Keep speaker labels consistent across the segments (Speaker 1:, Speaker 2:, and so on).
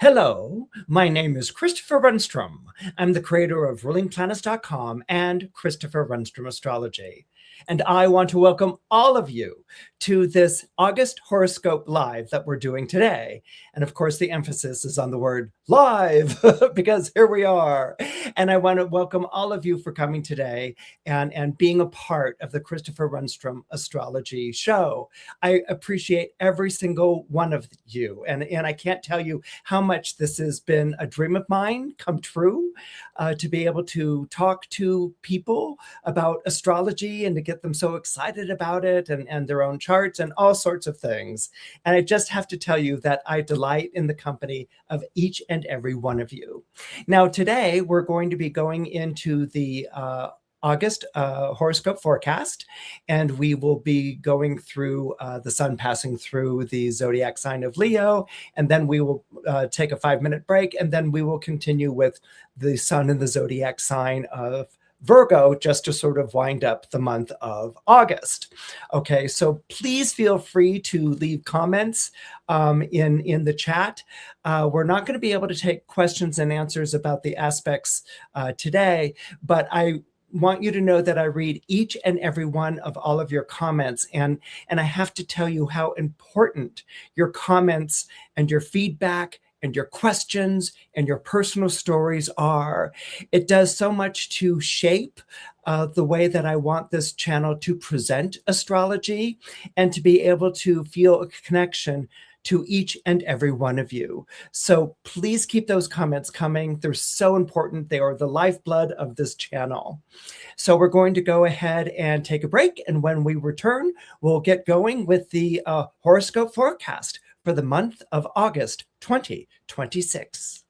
Speaker 1: Hello, my name is Christopher Renstrom. I'm the creator of rulingplanets.com and Christopher Renstrom Astrology. And I want to welcome all of you to this August horoscope live that we're doing today. And of course, the emphasis is on the word live because here we are. And I want to welcome all of you for coming today and being a part of the Christopher Renstrom Astrology show. I appreciate every single one of you. And I can't tell you how much this has been a dream of mine come true, to be able to talk to people about astrology and to get them so excited about it and their own charts and all sorts of things. And I just have to tell you that I delight in the company of each and every one of you. Now, today we're going to be going into the August horoscope forecast, and we will be going through the sun passing through the zodiac sign of Leo, and then we will take a 5-minute break, and then we will continue with the sun in the zodiac sign of Virgo, just to sort of wind up the month of August. Okay, so please feel free to leave comments in the chat. We're not going to be able to take questions and answers about the aspects today, but I want you to know that I read each and every one of all of your comments, and I have to tell you how important your comments and your feedback and your questions and your personal stories are. It does so much to shape the way that I want this channel to present astrology and to be able to feel a connection to each and every one of you. So please keep those comments coming. They're so important. They are the lifeblood of this channel. So we're going to go ahead and take a break. And when we return, we'll get going with the horoscope forecast for the month of August 2026.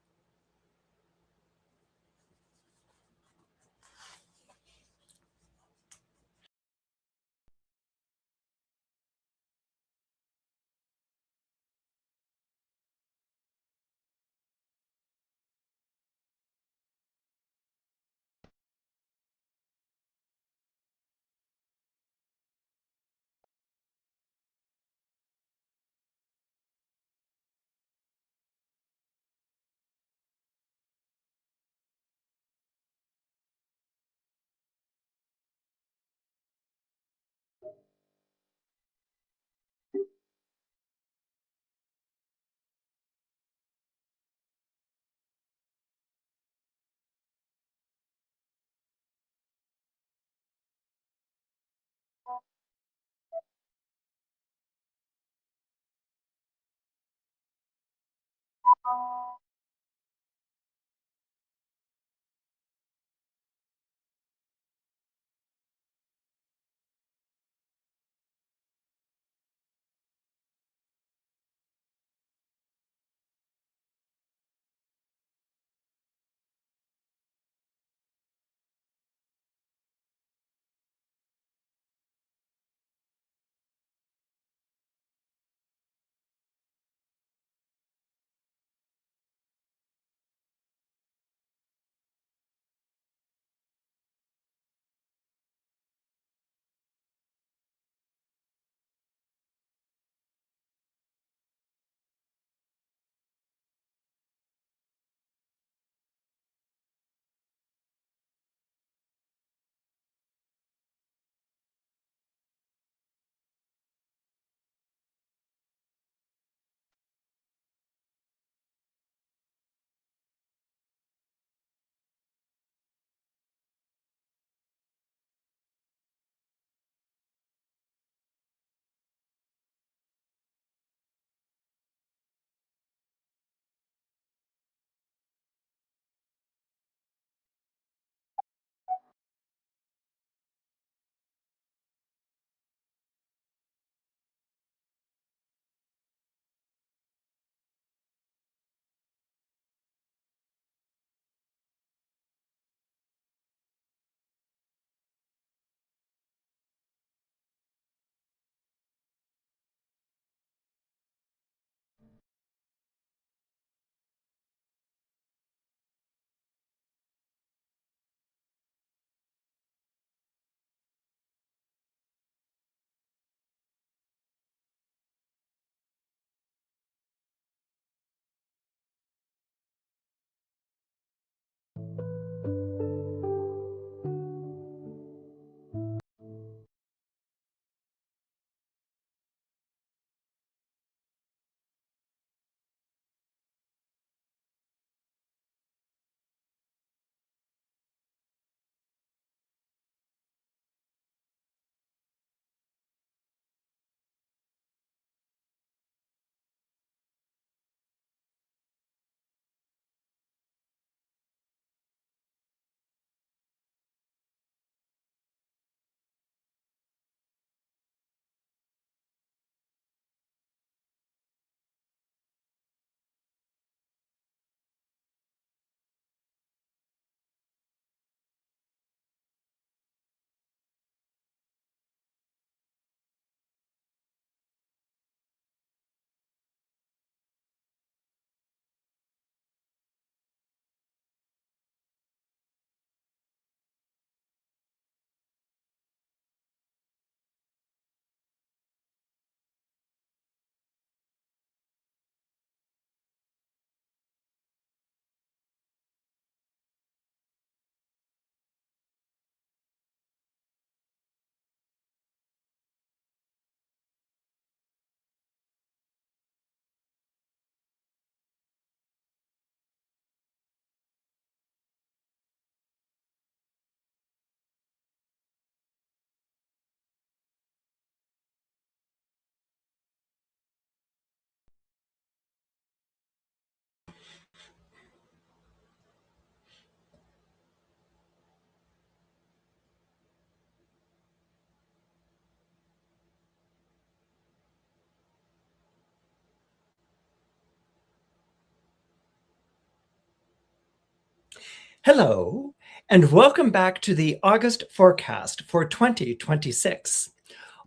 Speaker 1: Hello, and welcome back to the August forecast for 2026.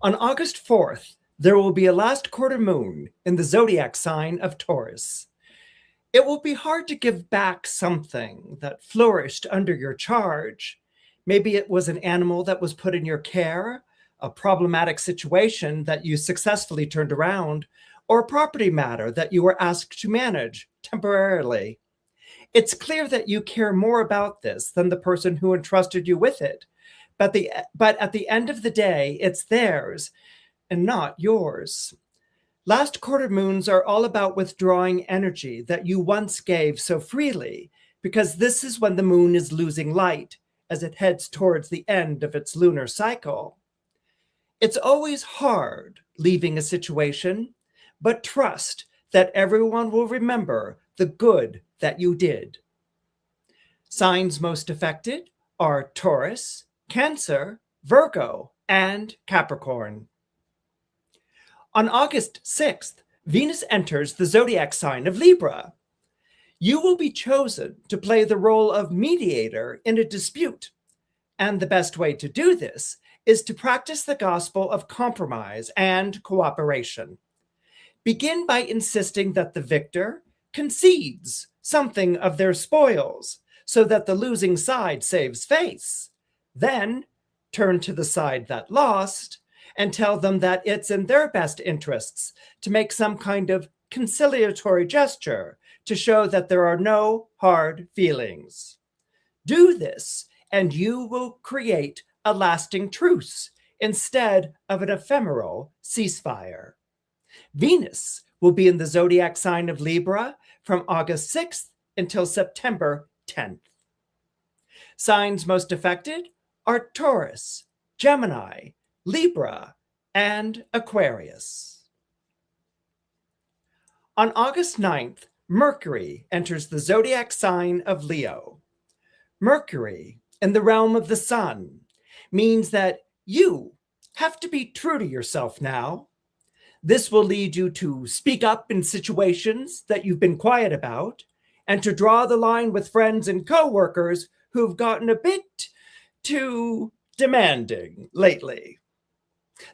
Speaker 1: On August 4th, there will be a last quarter moon in the zodiac sign of Taurus. It will be hard to give back something that flourished under your charge. Maybe it was an animal that was put in your care, a problematic situation that you successfully turned around, or a property matter that you were asked to manage temporarily. It's clear that you care more about this than the person who entrusted you with it. But at the end of the day, it's theirs and not yours. Last quarter moons are all about withdrawing energy that you once gave so freely, because this is when the moon is losing light as it heads towards the end of its lunar cycle. It's always hard leaving a situation, but trust that everyone will remember the good that you did. Signs most affected are Taurus, Cancer, Virgo, and Capricorn. On August 6th, Venus enters the zodiac sign of Libra. You will be chosen to play the role of mediator in a dispute, and the best way to do this is to practice the gospel of compromise and cooperation. Begin by insisting that the victor concedes something of their spoils so that the losing side saves face. Then turn to the side that lost and tell them that it's in their best interests to make some kind of conciliatory gesture to show that there are no hard feelings. Do this, and you will create a lasting truce instead of an ephemeral ceasefire. Venus will be in the zodiac sign of Libra from August 6th until September 10th. Signs most affected are Taurus, Gemini, Libra, and Aquarius. On August 9th, Mercury enters the zodiac sign of Leo. Mercury, in the realm of the sun, means that you have to be true to yourself now. This will lead you to speak up in situations that you've been quiet about, and to draw the line with friends and co-workers who've gotten a bit too demanding lately.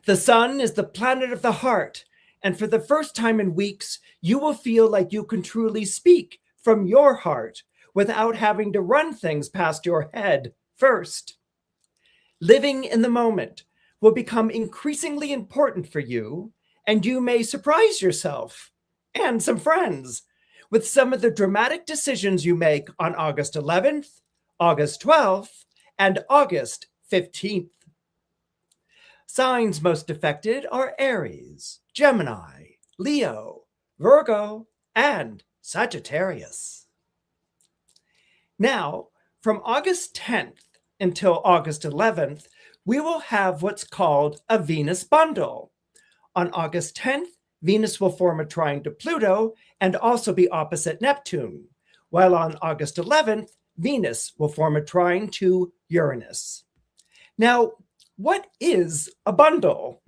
Speaker 1: The sun is the planet of the heart, and for the first time in weeks, you will feel like you can truly speak from your heart without having to run things past your head first. Living in the moment will become increasingly important for you, and you may surprise yourself and some friends with some of the dramatic decisions you make on August 11th, August 12th, and August 15th. Signs most affected are Aries, Gemini, Leo, Virgo, and Sagittarius. Now, from August 10th until August 11th, we will have what's called a Venus bundle. On August 10th, Venus will form a trine to Pluto and also be opposite Neptune, while on August 11th, Venus will form a trine to Uranus. Now, what is a bundle?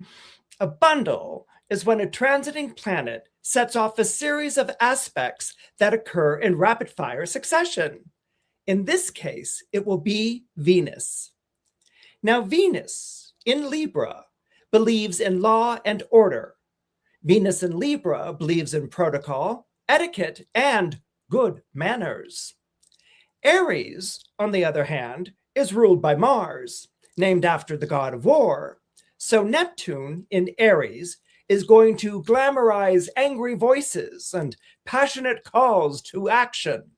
Speaker 1: A bundle is when a transiting planet sets off a series of aspects that occur in rapid-fire succession. In this case, it will be Venus. Now, Venus in Libra believes in law and order. Venus in Libra believes in protocol, etiquette, and good manners. Aries, on the other hand, is ruled by Mars, named after the god of war. So Neptune in Aries is going to glamorize angry voices and passionate calls to action.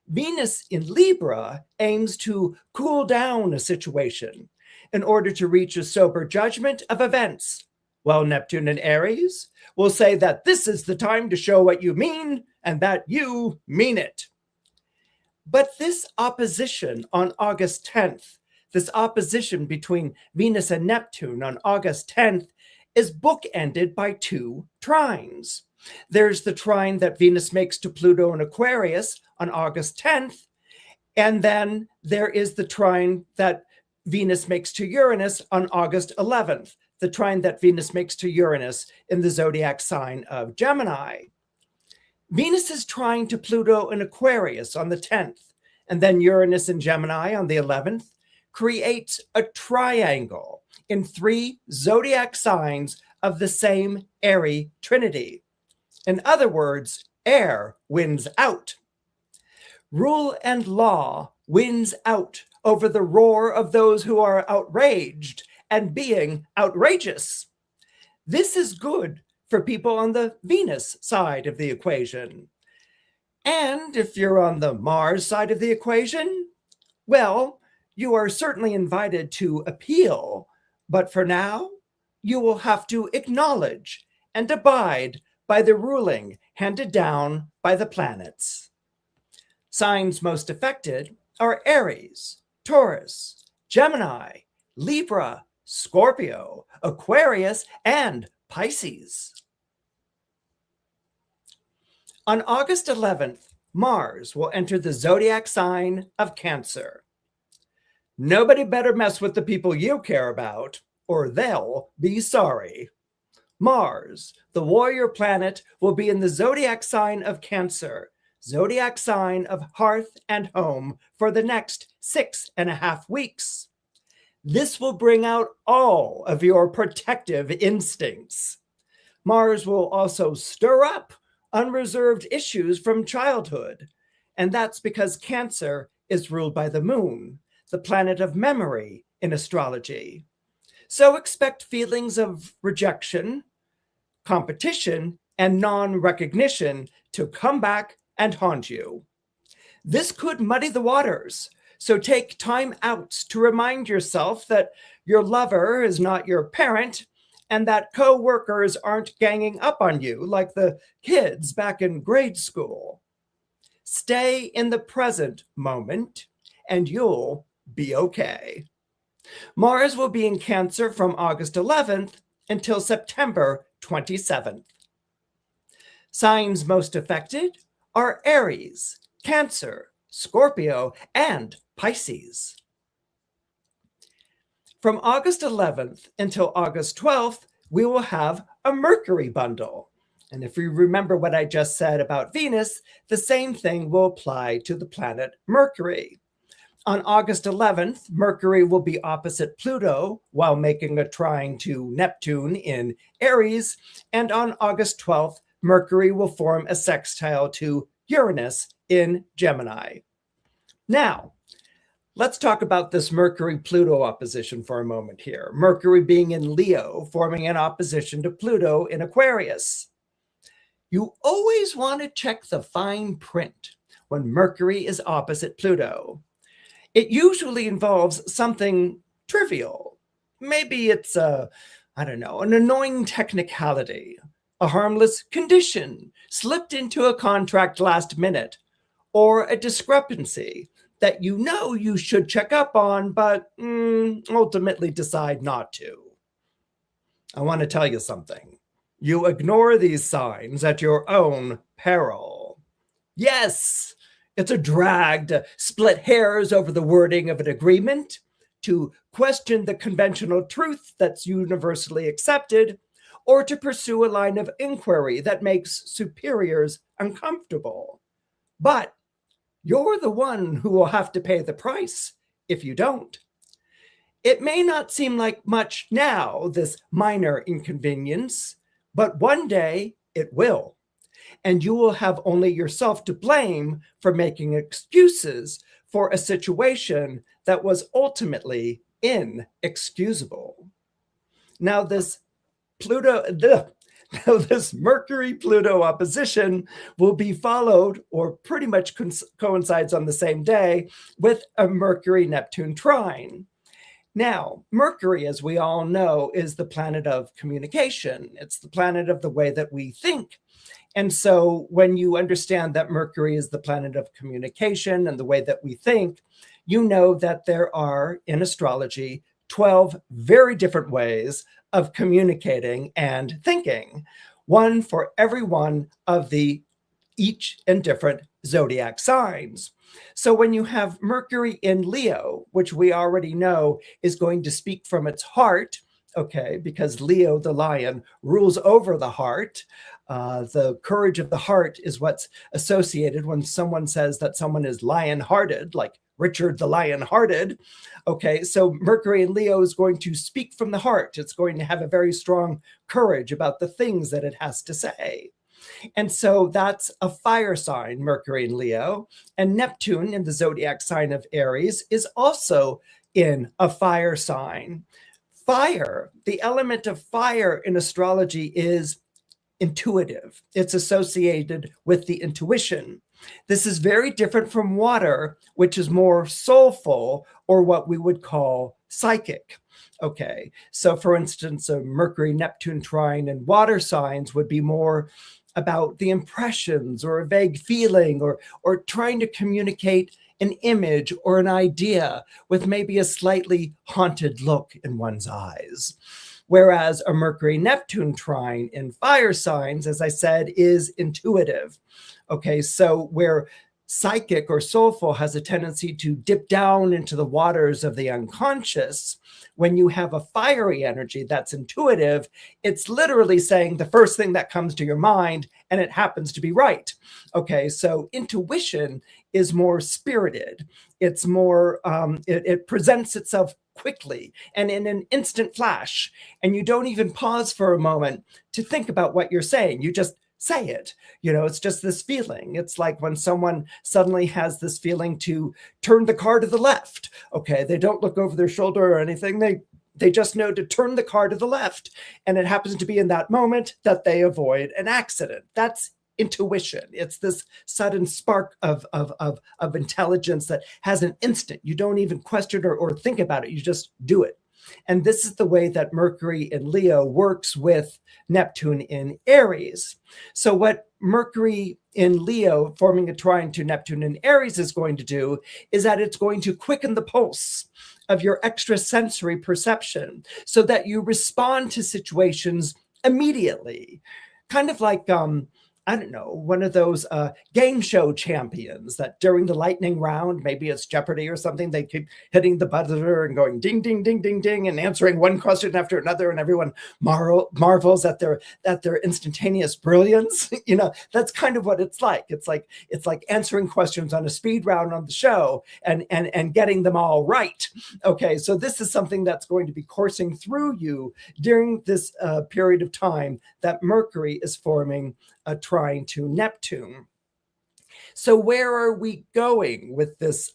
Speaker 1: Venus in Libra aims to cool down a situation in order to reach a sober judgment of events, while Neptune in Aries will say that this is the time to show what you mean and that you mean it. But this opposition on August 10th, this opposition between Venus and Neptune on August 10th, is bookended by two trines. There's the trine that Venus makes to Pluto and Aquarius on August 10th, and then there is the trine that Venus makes to Uranus on August 11th, the trine that Venus makes to Uranus in the zodiac sign of Gemini. Venus is trine to Pluto and Aquarius on the 10th, and then Uranus in Gemini on the 11th, creates a triangle in 3 zodiac signs of the same airy trinity. In other words, air wins out. Rule and law wins out over the roar of those who are outraged and being outrageous. This is good for people on the Venus side of the equation. And if you're on the Mars side of the equation, well, you are certainly invited to appeal, but for now, you will have to acknowledge and abide by the ruling handed down by the planets. Signs most affected are Aries, Taurus, Gemini, Libra, Scorpio, Aquarius, and Pisces. On August 11th, Mars will enter the zodiac sign of Cancer. Nobody better mess with the people you care about, or they'll be sorry. Mars, the warrior planet, will be in the zodiac sign of Cancer, zodiac sign of hearth and home, for the next 6.5 weeks. This will bring out all of your protective instincts. Mars will also stir up unreserved issues from childhood, and that's because Cancer is ruled by the moon, the planet of memory in astrology. So expect feelings of rejection, competition, and non-recognition to come back and haunt you. This could muddy the waters, so take time out to remind yourself that your lover is not your parent and that co-workers aren't ganging up on you like the kids back in grade school. Stay in the present moment and you'll be okay. Mars will be in Cancer from August 11th until September 27th. Signs most affected are Aries, Cancer, Scorpio, and Pisces. From August 11th until August 12th, we will have a Mercury bundle. And if you remember what I just said about Venus, the same thing will apply to the planet Mercury. On August 11th, Mercury will be opposite Pluto while making a trine to Neptune in Aries. And on August 12th, Mercury will form a sextile to Uranus in Gemini. Now, let's talk about this Mercury-Pluto opposition for a moment here. Mercury being in Leo, forming an opposition to Pluto in Aquarius. You always want to check the fine print when Mercury is opposite Pluto. It usually involves something trivial. Maybe it's an annoying technicality, a harmless condition slipped into a contract last minute, or a discrepancy that you know you should check up on, but ultimately decide not to. I want to tell you something. You ignore these signs at your own peril. Yes, it's a drag to split hairs over the wording of an agreement, to question the conventional truth that's universally accepted, or to pursue a line of inquiry that makes superiors uncomfortable. But you're the one who will have to pay the price if you don't. It may not seem like much now, this minor inconvenience, but one day it will. And you will have only yourself to blame for making excuses for a situation that was ultimately inexcusable. Now this Mercury-Pluto opposition will be followed, or pretty much coincides on the same day, with a Mercury-Neptune trine. Now, Mercury, as we all know, is the planet of communication. It's the planet of the way that we think. And so when you understand that Mercury is the planet of communication and the way that we think, you know that there are, in astrology, 12 very different ways of communicating and thinking, one for every one of the each and different zodiac signs. So when you have Mercury in Leo, which we already know is going to speak from its heart okay, because Leo, the lion, rules over the heart. The courage of the heart is what's associated when someone says that someone is lion-hearted, like Richard the Lion-Hearted. Okay, so Mercury in Leo is going to speak from the heart. It's going to have a very strong courage about the things that it has to say. And so that's a fire sign, Mercury in Leo. And Neptune in the zodiac sign of Aries is also in a fire sign. Fire, the element of fire in astrology is intuitive. It's associated with the intuition. This is very different from water, which is more soulful, or what we would call psychic. Okay, so for instance, a Mercury, Neptune trine in water signs would be more about the impressions or a vague feeling, or trying to communicate an image or an idea with maybe a slightly haunted look in one's eyes. Whereas a Mercury Neptune trine in fire signs, as I said, is intuitive. Okay, so where psychic or soulful has a tendency to dip down into the waters of the unconscious, when you have a fiery energy that's intuitive, it's literally saying the first thing that comes to your mind, and it happens to be right. Okay, so intuition is more spirited. It's more, it presents itself quickly and in an instant flash. And you don't even pause for a moment to think about what you're saying. You just say it. You know, it's just this feeling. It's like when someone suddenly has this feeling to turn the car to the left. Okay, they don't look over their shoulder or anything. They just know to turn the car to the left. And it happens to be in that moment that they avoid an accident. That's intuition. It's this sudden spark of intelligence that has an instant. You don't even question or think about it. You just do it. And this is the way that Mercury in Leo works with Neptune in Aries. So what Mercury in Leo forming a trine to Neptune in Aries is going to do is that it's going to quicken the pulse of your extrasensory perception so that you respond to situations immediately. Kind of like, I don't know, one of those game show champions that during the lightning round, maybe it's Jeopardy or something, they keep hitting the buzzer and going ding, ding, ding, ding, ding, and answering one question after another, and everyone marvels at their instantaneous brilliance. You know, that's kind of what it's like. It's like answering questions on a speed round on the show and getting them all right. Okay, so this is something that's going to be coursing through you during this period of time that Mercury is forming a trine to Neptune. So where are we going with this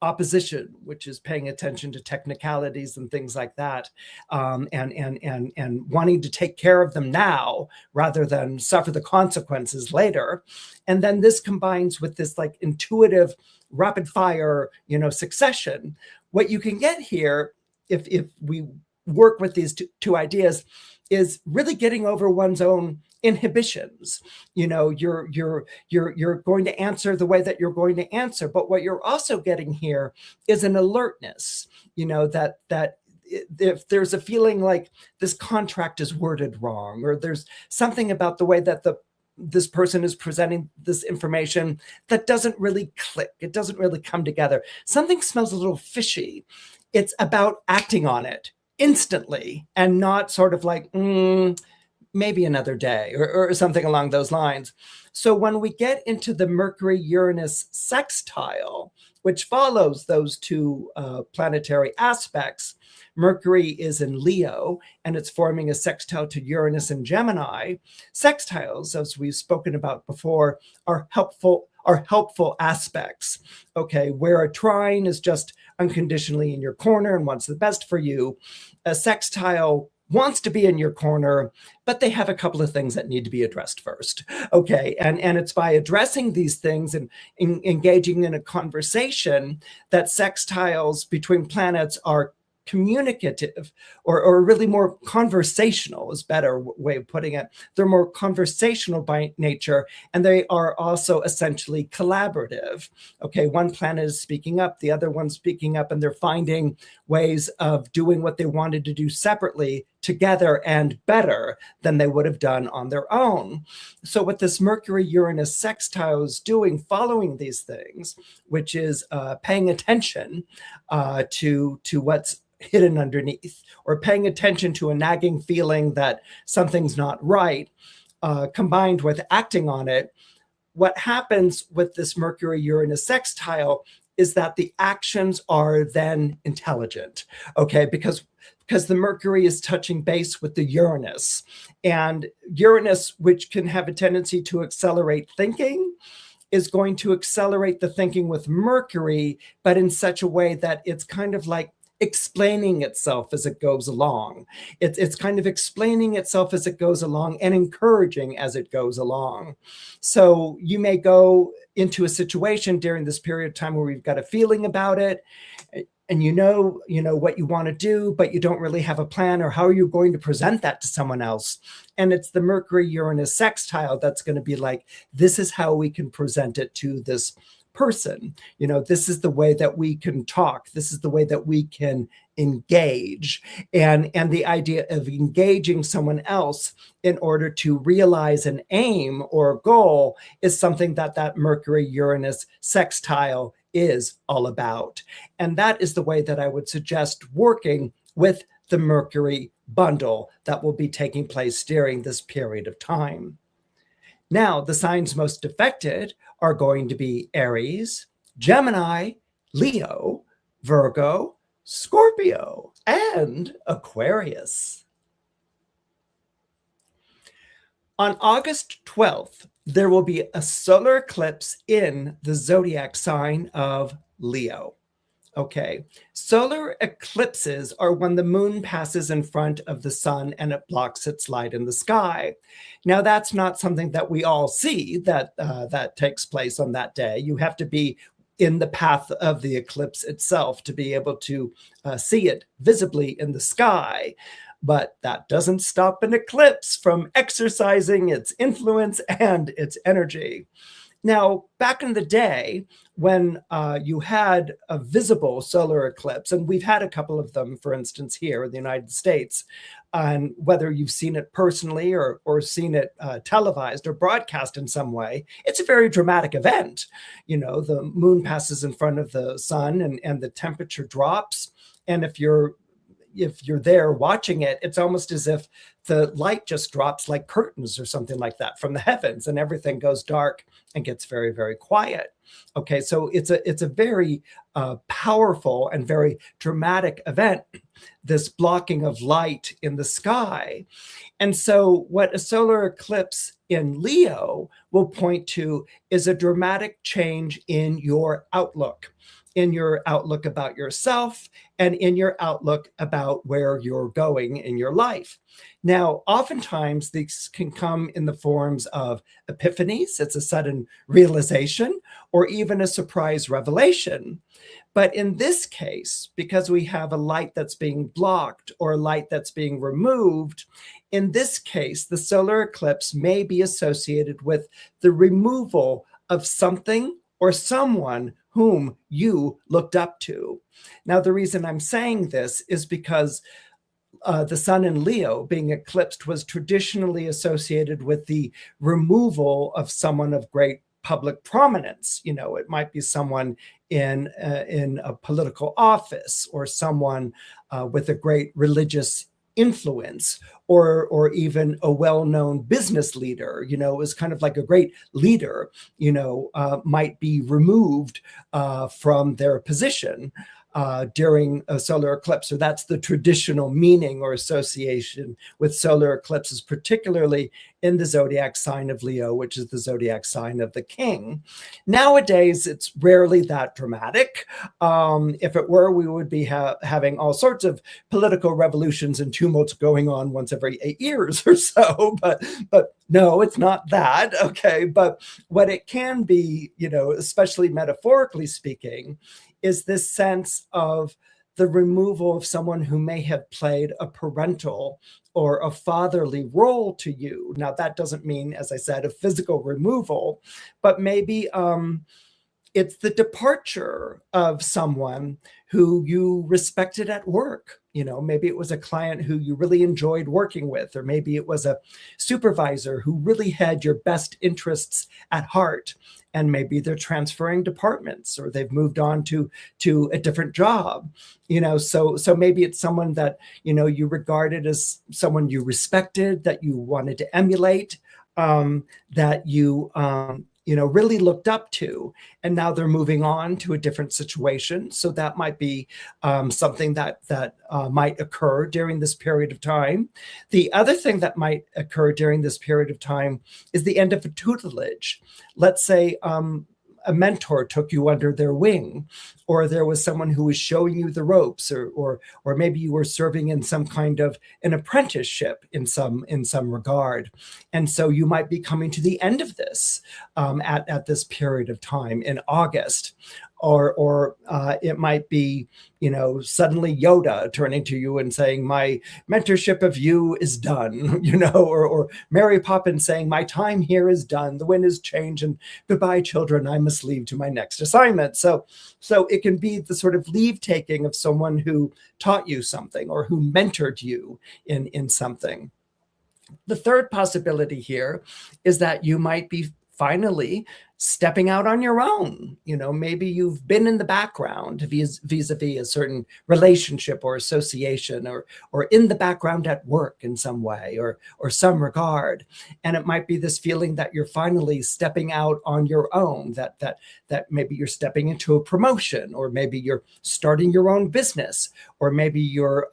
Speaker 1: opposition, which is paying attention to technicalities and things like that, and wanting to take care of them now rather than suffer the consequences later? And then this combines with this like intuitive rapid fire, succession. What you can get here, if we work with these two ideas, is really getting over one's own inhibitions. You're going to answer the way that you're going to answer, but what you're also getting here is an alertness. That if there's a feeling like this contract is worded wrong, or there's something about the way that this person is presenting this information that doesn't really click, it doesn't really come together, something smells a little fishy, it's about acting on it instantly and not sort of like, maybe another day or something along those lines. So when we get into the Mercury-Uranus sextile, which follows those two planetary aspects, Mercury is in Leo and it's forming a sextile to Uranus in Gemini. Sextiles, as we've spoken about before, are helpful aspects. Okay, where a trine is just unconditionally in your corner and wants the best for you, a sextile wants to be in your corner, but they have a couple of things that need to be addressed first. Okay, and it's by addressing these things and engaging in a conversation that sextiles between planets are communicative, or really more conversational is a better way of putting it. They're more conversational by nature, and they are also essentially collaborative. Okay, one planet is speaking up, the other one's speaking up, and they're finding ways of doing what they wanted to do separately together and better than they would have done on their own. So what this Mercury-Uranus sextile is doing, following these things, which is paying attention to what's hidden underneath, or paying attention to a nagging feeling that something's not right, combined with acting on it, what happens with this Mercury-Uranus sextile is that the actions are then intelligent, okay? Because the Mercury is touching base with the Uranus, and Uranus, which can have a tendency to accelerate thinking, is going to accelerate the thinking with Mercury, but in such a way that it's kind of like explaining itself as it goes along. It's kind of explaining itself as it goes along and encouraging as it goes along. So you may go into a situation during this period of time where you've got a feeling about it, and you know what you want to do, but you don't really have a plan or how are you going to present that to someone else. And it's the Mercury-Uranus sextile that's going to be like, this is how we can present it to this person. This is the way that we can talk. This is the way that we can engage. And the idea of engaging someone else in order to realize an aim or goal is something that Mercury-Uranus sextile is all about. And that is the way that I would suggest working with the Mercury bundle that will be taking place during this period of time. Now, the signs most affected are going to be Aries, Gemini, Leo, Virgo, Scorpio, and Aquarius. On August 12th, there will be a solar eclipse in the zodiac sign of Leo. Okay, solar eclipses are when the moon passes in front of the sun and it blocks its light in the sky. Now, that's not something that we all see that takes place on that day. You have to be in the path of the eclipse itself to be able to see it visibly in the sky. But that doesn't stop an eclipse from exercising its influence and its energy. Now, back in the day, when you had a visible solar eclipse, and we've had a couple of them, for instance, here in the United States, and whether you've seen it personally or seen it televised or broadcast in some way, it's a very dramatic event. The moon passes in front of the sun and the temperature drops. And if you're there watching it, it's almost as if the light just drops like curtains or something like that from the heavens, and everything goes dark and gets very, very quiet. Okay, so it's a very powerful and very dramatic event, this blocking of light in the sky. And so what a solar eclipse in Leo will point to is a dramatic change in your outlook about yourself and in your outlook about where you're going in your life. Now, oftentimes these can come in the forms of epiphanies. It's a sudden realization or even a surprise revelation. But in this case, because we have a light that's being blocked or a light that's being removed, in this case, the solar eclipse may be associated with the removal of something or someone whom you looked up to. Now, the reason I'm saying this is because the sun in Leo being eclipsed was traditionally associated with the removal of someone of great public prominence. It might be someone in a political office or someone with a great religious influence or even a well-known business leader. It was kind of like a great leader, might be removed from their position during a solar eclipse. So that's the traditional meaning or association with solar eclipses, particularly in the zodiac sign of Leo, which is the zodiac sign of the king. Nowadays, it's rarely that dramatic. If it were, we would be having all sorts of political revolutions and tumults going on once every 8 years or so. But no, it's not that. Okay. But what it can be, especially metaphorically speaking, is this sense of the removal of someone who may have played a parental or a fatherly role to you. Now, that doesn't mean, as I said, a physical removal, but maybe it's the departure of someone who you respected at work. Maybe it was a client who you really enjoyed working with, or maybe it was a supervisor who really had your best interests at heart. And maybe they're transferring departments, or they've moved on to a different job. So maybe it's someone that you regarded as someone you respected, that you wanted to emulate, that you really looked up to, and now they're moving on to a different situation. So that might be something that might occur during this period of time. The other thing that might occur during this period of time is the end of a tutelage. Let's say a mentor took you under their wing, or there was someone who was showing you the ropes, or maybe you were serving in some kind of an apprenticeship in some regard. And so you might be coming to the end of this at this period of time in August. Or it might be, suddenly Yoda turning to you and saying, my mentorship of you is done, or Mary Poppins saying, my time here is done. The wind has changed, and goodbye, children, I must leave to my next assignment. So it can be the sort of leave taking of someone who taught you something, or who mentored you in something. The third possibility here is that you might be finally stepping out on your own. Maybe you've been in the background vis-a-vis a certain relationship or association, or in the background at work in some way, or some regard. And it might be this feeling that you're finally stepping out on your own, that maybe you're stepping into a promotion, or maybe you're starting your own business, or maybe you're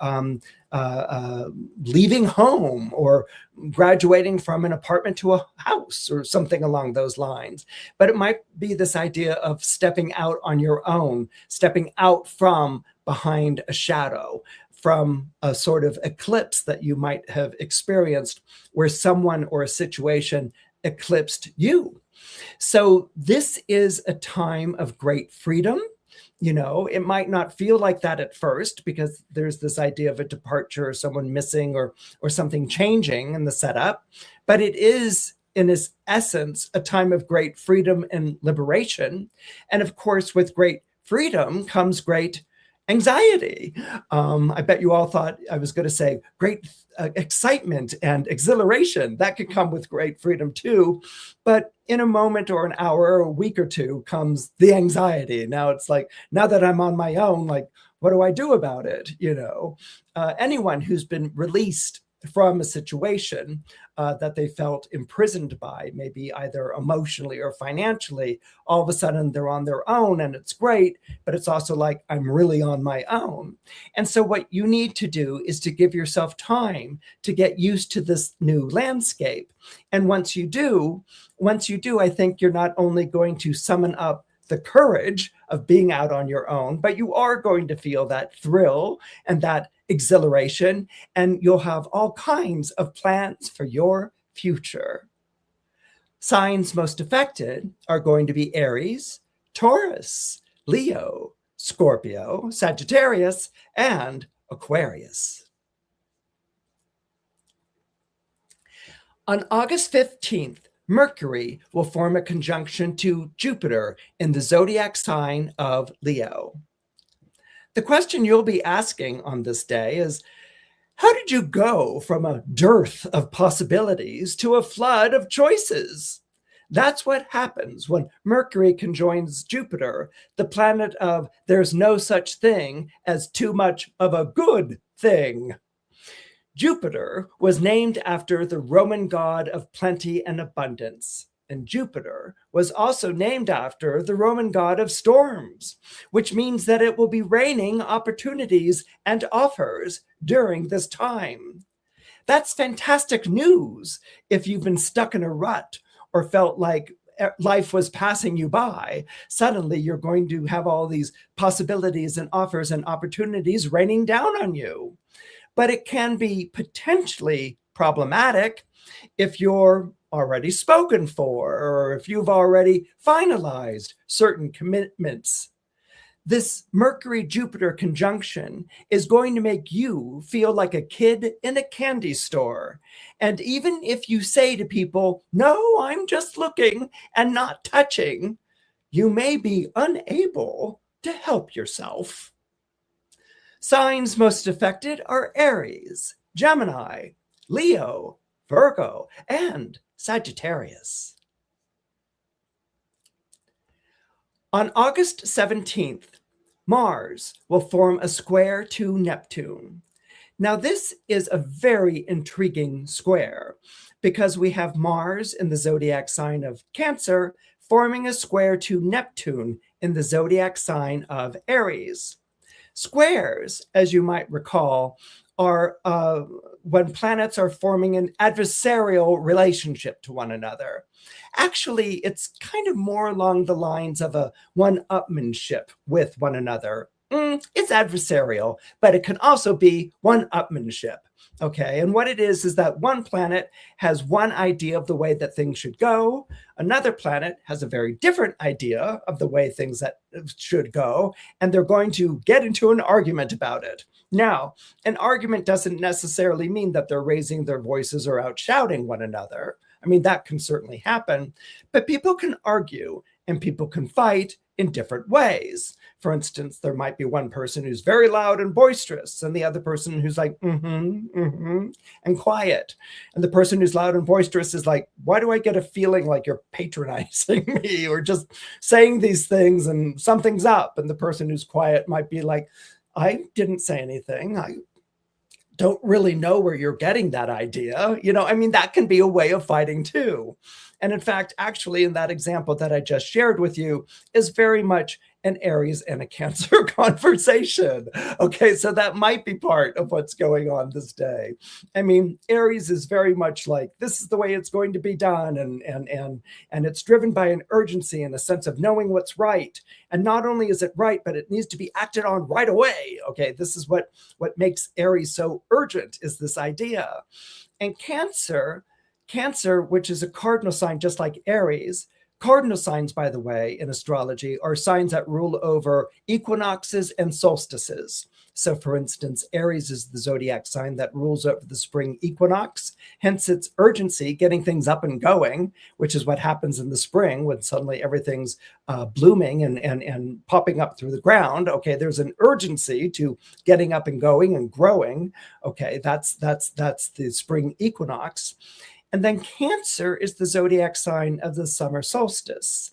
Speaker 1: leaving home, or graduating from an apartment to a house, or something along those lines. But it might be this idea of stepping out on your own, stepping out from behind a shadow, from a sort of eclipse that you might have experienced, where someone or a situation eclipsed you. So this is a time of great freedom. It might not feel like that at first, because there's this idea of a departure, or someone missing, or something changing in the setup. But it is, in its essence, a time of great freedom and liberation. And of course, with great freedom comes great anxiety. I bet you all thought I was going to say great excitement and exhilaration. That could come with great freedom too. But in a moment, or an hour, or a week or two, comes the anxiety. Now it's like, now that I'm on my own, like, what do I do about it? Anyone who's been released from a situation that they felt imprisoned by, maybe either emotionally or financially, all of a sudden they're on their own, and it's great, but it's also like, I'm really on my own. And so what you need to do is to give yourself time to get used to this new landscape. And once you do, I think you're not only going to summon up the courage of being out on your own, but you are going to feel that thrill and that exhilaration, and you'll have all kinds of plans for your future. Signs most affected are going to be Aries, Taurus, Leo, Scorpio, Sagittarius, and Aquarius. On August 15th, Mercury will form a conjunction to Jupiter in the zodiac sign of Leo. The question you'll be asking on this day is, how did you go from a dearth of possibilities to a flood of choices? That's what happens when Mercury conjoins Jupiter, the planet of there's no such thing as too much of a good thing. Jupiter was named after the Roman god of plenty and abundance. And Jupiter was also named after the Roman god of storms, which means that it will be raining opportunities and offers during this time. That's fantastic news if you've been stuck in a rut, or felt like life was passing you by. Suddenly you're going to have all these possibilities and offers and opportunities raining down on you. But it can be potentially problematic if you're already spoken for, or if you've already finalized certain commitments. This Mercury-Jupiter conjunction is going to make you feel like a kid in a candy store. And even if you say to people, no, I'm just looking and not touching, you may be unable to help yourself. Signs most affected are Aries, Gemini, Leo, Virgo, and Sagittarius. On August 17th, Mars will form a square to Neptune. Now, this is a very intriguing square because we have Mars in the zodiac sign of Cancer forming a square to Neptune in the zodiac sign of Aries. Squares, as you might recall, are when planets are forming an adversarial relationship to one another. Actually, it's kind of more along the lines of a one-upmanship with one another. It's adversarial, but it can also be one-upmanship. Okay, and what it is that one planet has one idea of the way that things should go. Another planet has a very different idea of the way things that should go, and they're going to get into an argument about it. Now, an argument doesn't necessarily mean that they're raising their voices or out shouting one another. I mean, that can certainly happen, but people can argue and people can fight in different ways. For instance, there might be one person who's very loud and boisterous and the other person who's like, and quiet. And the person who's loud and boisterous is like, why do I get a feeling like you're patronizing me or just saying these things and something's up? And the person who's quiet might be like, I didn't say anything. I don't really know where you're getting that idea. I mean, that can be a way of fighting too. And in fact, actually, in that example that I just shared with you is very much an Aries and a Cancer conversation. Okay, so that might be part of what's going on this day. I mean, Aries is very much like, this is the way it's going to be done. And it's driven by an urgency and a sense of knowing what's right. And not only is it right, but it needs to be acted on right away. Okay, this is what makes Aries so urgent, is this idea. And Cancer, which is a cardinal sign just like Aries. Cardinal signs, by the way, in astrology are signs that rule over equinoxes and solstices. So for instance, Aries is the zodiac sign that rules over the spring equinox, hence its urgency, getting things up and going, which is what happens in the spring when suddenly everything's blooming and popping up through the ground. Okay, there's an urgency to getting up and going and growing. Okay, that's the spring equinox. And then Cancer is the zodiac sign of the summer solstice.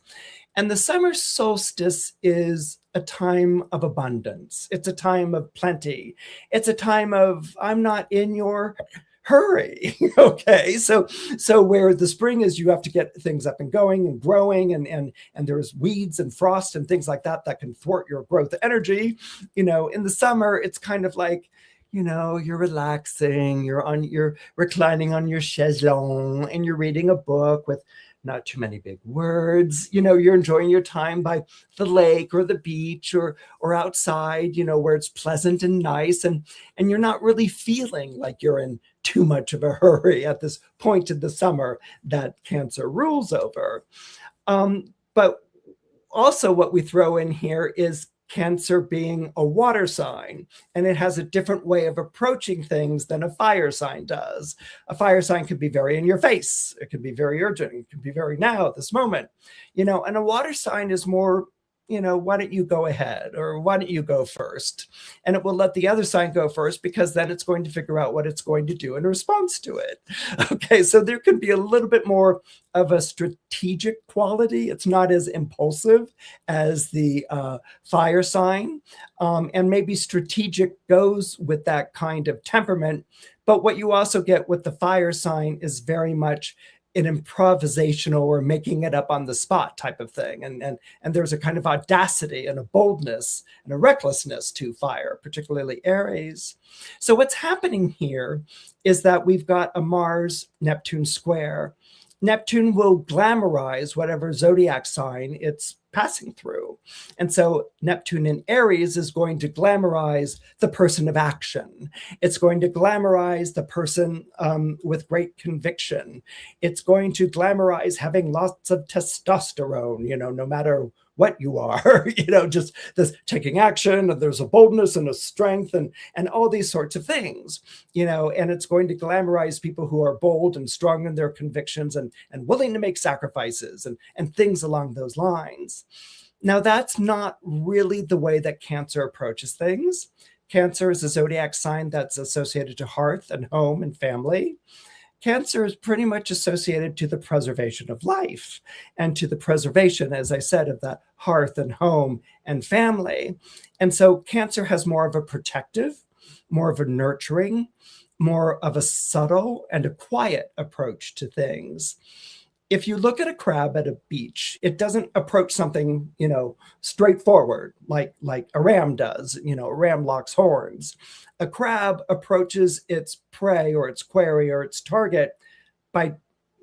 Speaker 1: And the summer solstice is a time of abundance. It's a time of plenty. It's a time of, I'm not in your hurry. Okay, so where the spring is, you have to get things up and going and growing, and there's weeds and frost and things like that can thwart your growth energy. In the summer, it's kind of like, you're relaxing, you're reclining on your chaiselong, and you're reading a book with not too many big words. You're enjoying your time by the lake or the beach or outside, where it's pleasant and nice, and you're not really feeling like you're in too much of a hurry at this point in the summer that Cancer rules over. But also what we throw in here is Cancer being a water sign, and it has a different way of approaching things than a fire sign does. A fire sign can be very in your face. It can be very urgent. It can be very now at this moment, and a water sign is more, why don't you go ahead, or why don't you go first? And it will let the other sign go first, because then it's going to figure out what it's going to do in response to it. Okay, so there can be a little bit more of a strategic quality. It's not as impulsive as the fire sign. And maybe strategic goes with that kind of temperament. But what you also get with the fire sign is very much an improvisational or making it up on the spot type of thing. And there's a kind of audacity and a boldness and a recklessness to fire, particularly Aries. So what's happening here is that we've got a Mars-Neptune square. Neptune will glamorize whatever zodiac sign it's passing through. And so Neptune in Aries is going to glamorize the person of action. It's going to glamorize the person with great conviction. It's going to glamorize having lots of testosterone, no matter what you are, just this taking action, and there's a boldness and a strength and all these sorts of things, and it's going to glamorize people who are bold and strong in their convictions and willing to make sacrifices and things along those lines. things. Now, that's not really the way that Cancer approaches things. Cancer is a zodiac sign that's associated to hearth and home and family. Cancer is pretty much associated to the preservation of life and to the preservation, as I said, of that hearth and home and family. And so Cancer has more of a protective, more of a nurturing, more of a subtle and a quiet approach to things. If you look at a crab at a beach, it doesn't approach something, straightforward like a ram does. A ram locks horns. A crab approaches its prey or its quarry or its target by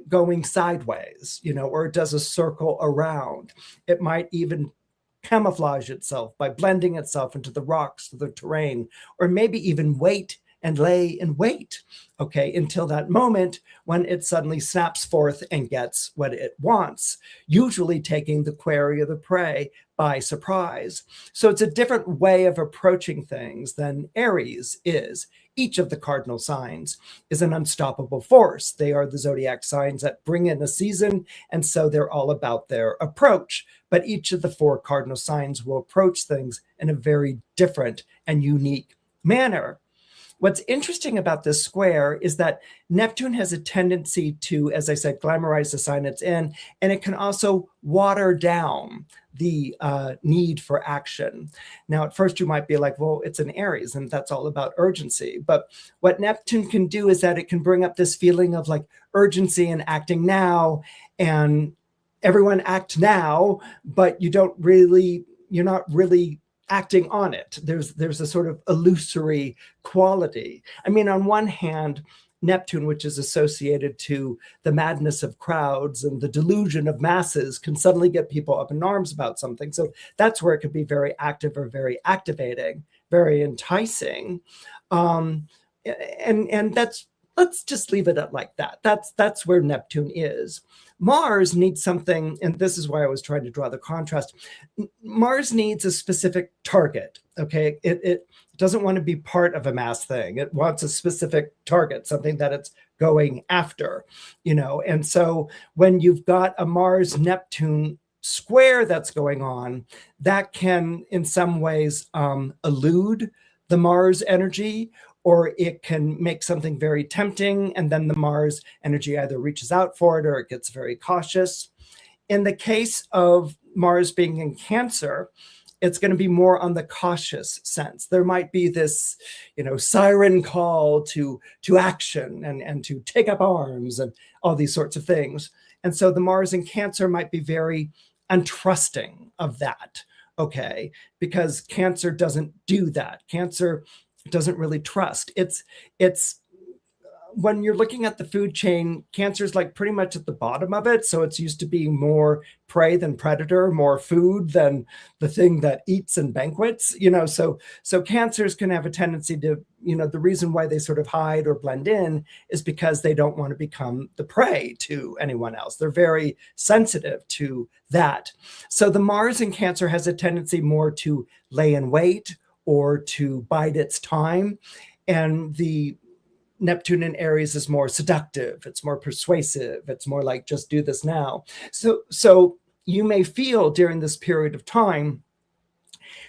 Speaker 1: going sideways, or it does a circle around. It might even camouflage itself by blending itself into the rocks, the terrain, or maybe even wait and lay in wait, until that moment when it suddenly snaps forth and gets what it wants, usually taking the quarry or the prey by surprise. So it's a different way of approaching things than Aries is. Each of the cardinal signs is an unstoppable force. They are the zodiac signs that bring in a season, and so they're all about their approach. But each of the 4 cardinal signs will approach things in a very different and unique manner. What's interesting about this square is that Neptune has a tendency to, as I said, glamorize the sign it's in, and it can also water down the need for action. Now, at first you might be like, well, it's an Aries and that's all about urgency. But what Neptune can do is that it can bring up this feeling of like urgency and acting now, and everyone act now, but you're not really acting on it. There's a sort of illusory quality. I mean, on one hand, Neptune, which is associated to the madness of crowds and the delusion of masses, can suddenly get people up in arms about something. So that's where it could be very active or very activating, very enticing. And that's, let's just leave it at like that. That's where Neptune is. Mars needs something, and this is why I was trying to draw the contrast. Mars needs a specific target, okay? It doesn't want to be part of a mass thing. It wants a specific target, something that it's going after, And so when you've got a Mars-Neptune square that's going on, that can, in some ways, elude the Mars energy, or it can make something very tempting, and then the Mars energy either reaches out for it or it gets very cautious. In the case of Mars being in Cancer, it's going to be more on the cautious sense. There might be this, siren call to action and to take up arms and all these sorts of things. And so the Mars in Cancer might be very untrusting of that, because Cancer doesn't do that. Cancer doesn't really trust. It's when you're looking at the food chain, Cancer is like pretty much at the bottom of it. So it's used to being more prey than predator, more food than the thing that eats and banquets, so Cancers can have a tendency to, the reason why they sort of hide or blend in is because they don't want to become the prey to anyone else. They're very sensitive to that. So the Mars in Cancer has a tendency more to lay in wait or to bide its time. And the Neptune in Aries is more seductive. It's more persuasive. It's more like, just do this now. So you may feel during this period of time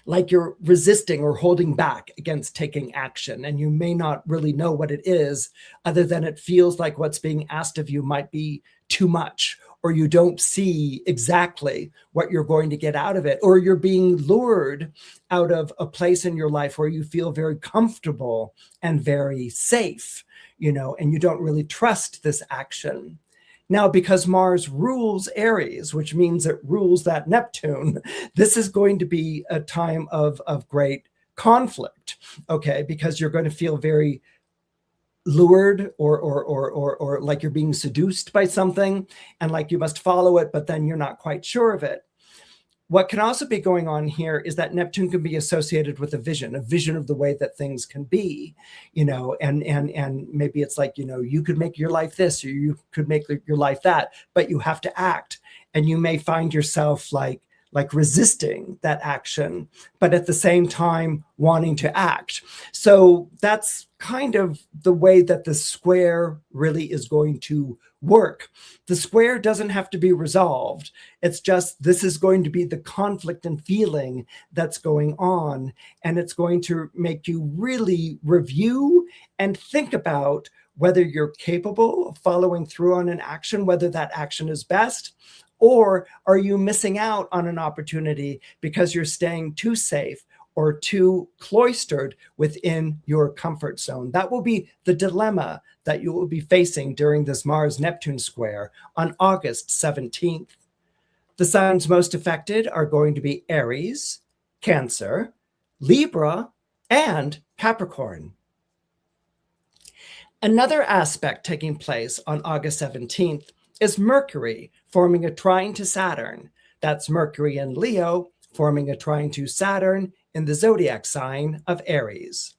Speaker 1: like you're resisting or holding back against taking action. And you may not really know what it is, other than it feels like what's being asked of you might be too much, or you don't see exactly what you're going to get out of it, or you're being lured out of a place in your life where you feel very comfortable and very safe, and you don't really trust this action. Now, because Mars rules Aries, which means it rules that Neptune, this is going to be a time of great conflict, because you're going to feel very lured or like you're being seduced by something, and like you must follow it, but then you're not quite sure of it. What can also be going on here is that Neptune can be associated with a vision of the way that things can be, and maybe it's like, you could make your life this, or you could make your life that, but you have to act. And you may find yourself like resisting that action, but at the same time wanting to act. So that's kind of the way that the square really is going to work. The square doesn't have to be resolved. It's just this is going to be the conflict and feeling that's going on. And it's going to make you really review and think about whether you're capable of following through on an action, whether that action is best, or are you missing out on an opportunity because you're staying too safe or too cloistered within your comfort zone. That will be the dilemma that you will be facing during this Mars-Neptune square on August 17th. The signs most affected are going to be Aries, Cancer, Libra, and Capricorn. Another aspect taking place on August 17th is Mercury forming a trine to Saturn. That's Mercury and Leo forming a trine to Saturn in the zodiac sign of Aries.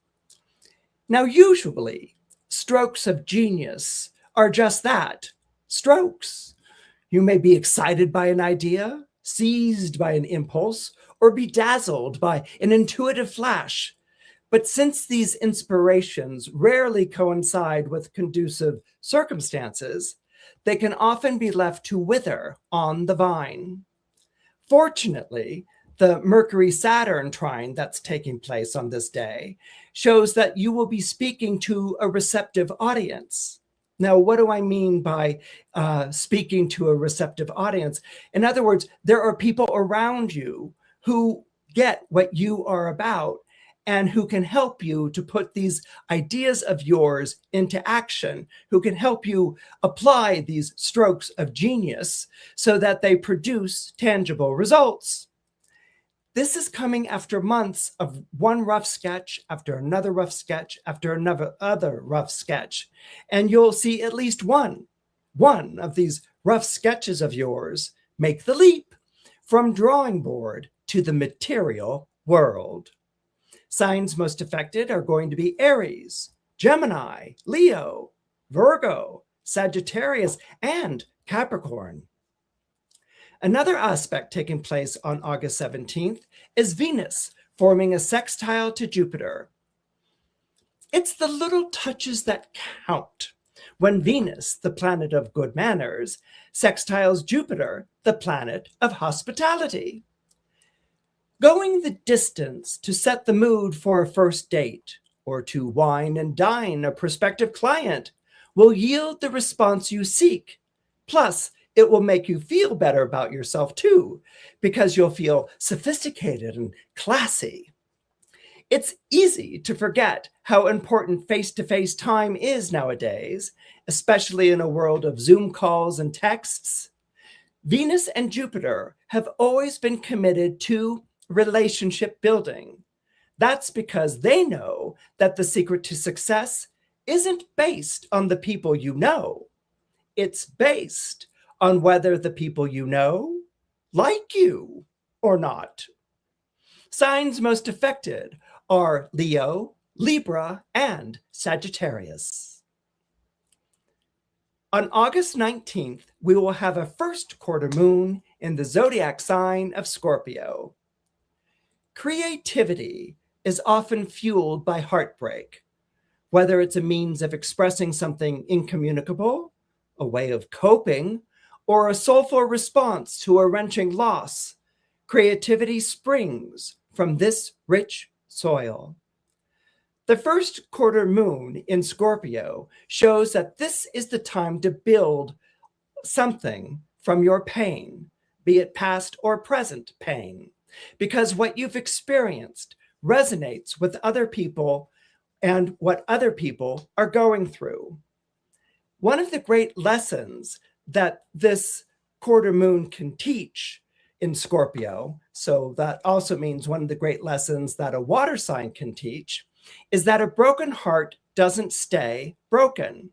Speaker 1: Now, usually, strokes of genius are just that, strokes. You may be excited by an idea, seized by an impulse, or bedazzled by an intuitive flash. But since these inspirations rarely coincide with conducive circumstances, they can often be left to wither on the vine. Fortunately, the Mercury-Saturn trine that's taking place on this day shows that you will be speaking to a receptive audience. Now, what do I mean by speaking to a receptive audience? In other words, there are people around you who get what you are about and who can help you to put these ideas of yours into action, who can help you apply these strokes of genius so that they produce tangible results. This is coming after months of one rough sketch after another rough sketch after another other rough sketch. And you'll see at least one of these rough sketches of yours make the leap from drawing board to the material world. Signs most affected are going to be Aries, Gemini, Leo, Virgo, Sagittarius, and Capricorn. Another aspect taking place on August 17th is Venus forming a sextile to Jupiter. It's the little touches that count when Venus, the planet of good manners, sextiles Jupiter, the planet of hospitality. Going the distance to set the mood for a first date or to wine and dine a prospective client will yield the response you seek. Plus, it will make you feel better about yourself too, because you'll feel sophisticated and classy. It's easy to forget how important face-to-face time is nowadays, especially in a world of Zoom calls and texts. Venus and Jupiter have always been committed to relationship building. That's because they know that the secret to success isn't based on the people you know. It's based on whether the people you know like you or not. Signs most affected are Leo, Libra, and Sagittarius. On August 19th, we will have a first quarter moon in the zodiac sign of Scorpio. Creativity is often fueled by heartbreak, whether it's a means of expressing something incommunicable, a way of coping, or a soulful response to a wrenching loss. Creativity springs from this rich soil. The first quarter moon in Scorpio shows that this is the time to build something from your pain, be it past or present pain, because what you've experienced resonates with other people and what other people are going through. One of the great lessons that this quarter moon can teach in Scorpio, so that also means one of the great lessons that a water sign can teach, is that a broken heart doesn't stay broken.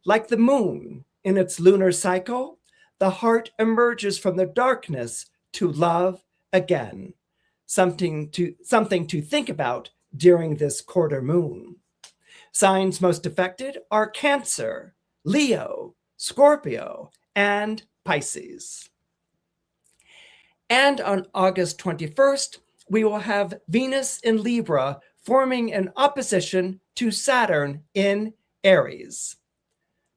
Speaker 1: Like the moon in its lunar cycle, the heart emerges from the darkness to love again. Something to think about during this quarter moon. Signs most affected are Cancer, Leo, Scorpio, and Pisces. And on August 21st, we will have Venus in Libra forming an opposition to Saturn in Aries.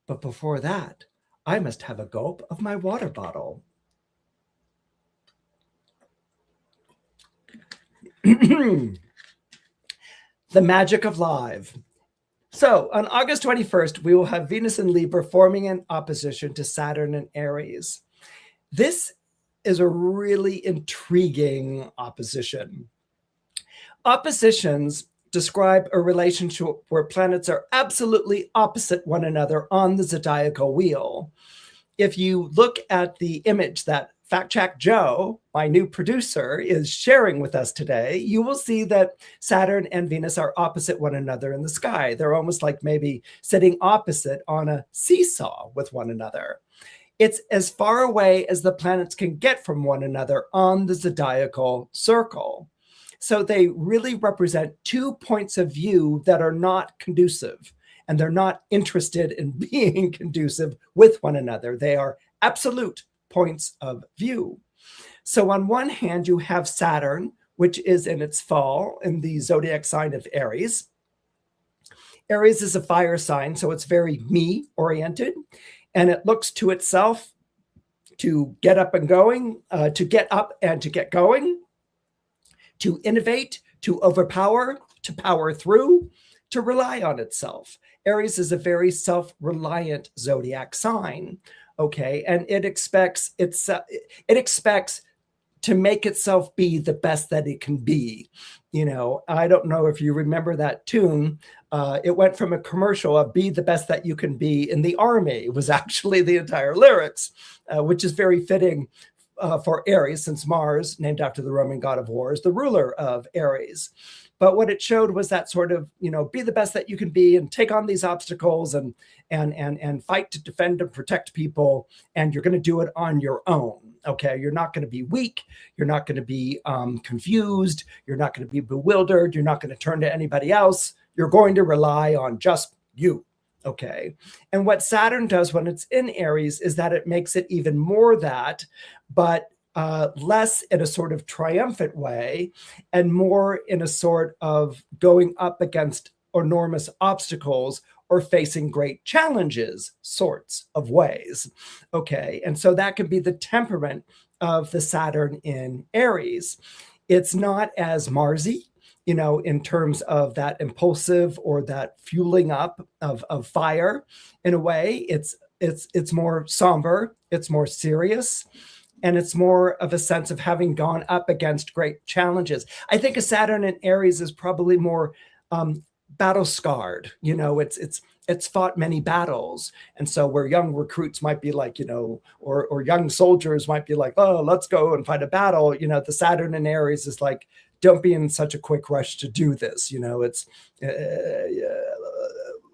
Speaker 1: But before that, I must have a gulp of my water bottle. The magic of live. So on August 21st, we will have Venus in Libra forming an opposition to Saturn in Aries. This is a really intriguing opposition. Oppositions describe a relationship where planets are absolutely opposite one another on the zodiacal wheel. If you look at the image that Fact Check Joe, my new producer, is sharing with us today, you will see that Saturn and Venus are opposite one another in the sky. They're almost like maybe sitting opposite on a seesaw with one another. It's as far away as the planets can get from one another on the zodiacal circle. So they really represent 2 points of view that are not conducive, and they're not interested in being conducive with one another. They are absolute points of view. So on one hand, you have Saturn, which is in its fall in the zodiac sign of Aries. Aries is a fire sign, so it's very me-oriented, and it looks to itself to get up and going, to get up and to get going, to innovate, to overpower, to power through, to rely on itself. Aries is a very self-reliant zodiac sign, okay, and it expects to make itself be the best that it can be. You know, I don't know if you remember that tune. It went from a commercial of "Be the best that you can be in the army" was actually the entire lyrics, which is very fitting for Aries, since Mars, named after the Roman god of war, is the ruler of Aries. But what it showed was that sort of, you know, be the best that you can be and take on these obstacles and fight to defend and protect people. And you're going to do it on your own. Okay. You're not going to be weak. You're not going to be confused. You're not going to be bewildered. You're not going to turn to anybody else. You're going to rely on just you. Okay. And what Saturn does when it's in Aries is that it makes it even more that, but less in a sort of triumphant way and more in a sort of going up against enormous obstacles or facing great challenges sorts of ways. Okay. And so that can be the temperament of the Saturn in Aries. It's not as Marsy, you know, in terms of that impulsive or that fueling up of fire. In a way, it's more somber, it's more serious, and it's more of a sense of having gone up against great challenges. I think a Saturn in Aries is probably more battle scarred. You know, it's fought many battles. And so where young recruits might be like, you know, or young soldiers might be like, oh, let's go and fight a battle. You know, the Saturn in Aries is like, don't be in such a quick rush to do this. You know, it's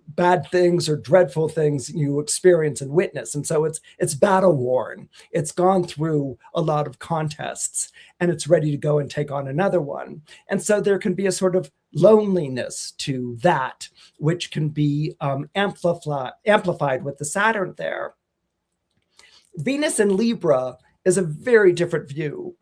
Speaker 1: bad things or dreadful things you experience and witness. And so it's battle worn. It's gone through a lot of contests and it's ready to go and take on another one. And so there can be a sort of loneliness to that, which can be amplified with the Saturn there. Venus in Libra is a very different view.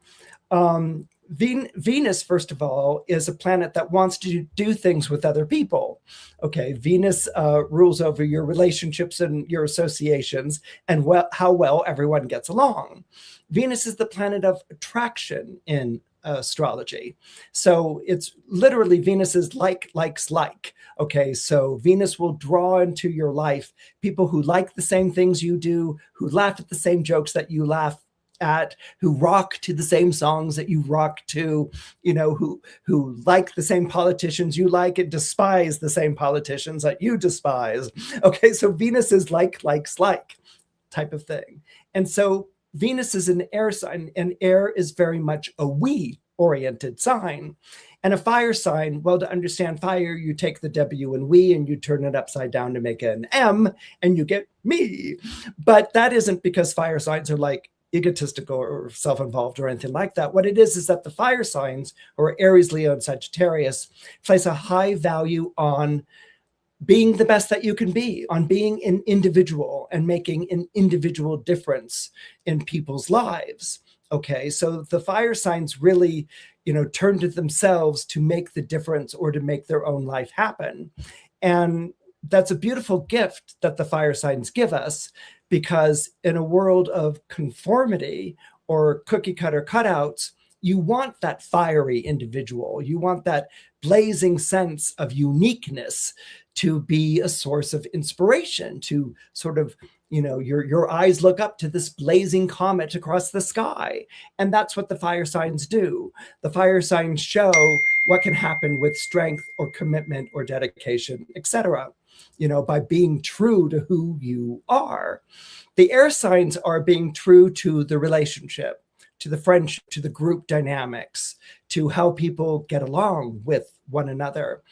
Speaker 1: Venus, first of all, is a planet that wants to do things with other people. Okay, Venus rules over your relationships and your associations and how well everyone gets along. Venus is the planet of attraction in astrology. So it's literally Venus is likes like. Okay, so Venus will draw into your life people who like the same things you do, who laugh at the same jokes that you laugh at, who rock to the same songs that you rock to, you know, who like the same politicians you like and despise the same politicians that you despise. Okay, so Venus is likes like type of thing. And so Venus is an air sign, and air is very much a we-oriented sign. And a fire sign, well, to understand fire, you take the W and we and you turn it upside down to make an M and you get me. But that isn't because fire signs are like egotistical or self-involved or anything like that. What it is that the fire signs, or Aries, Leo, and Sagittarius, place a high value on being the best that you can be, on being an individual and making an individual difference in people's lives. Okay, so the fire signs really, you know, turn to themselves to make the difference or to make their own life happen. And that's a beautiful gift that the fire signs give us, because in a world of conformity or cookie cutter cutouts, you want that fiery individual. You want that blazing sense of uniqueness to be a source of inspiration, to sort of, your eyes look up to this blazing comet across the sky. And that's what the fire signs do. The fire signs show what can happen with strength or commitment or dedication, etc., by being true to who you are. The air signs are being true to the relationship, to the friendship, to the group dynamics, to how people get along with one another.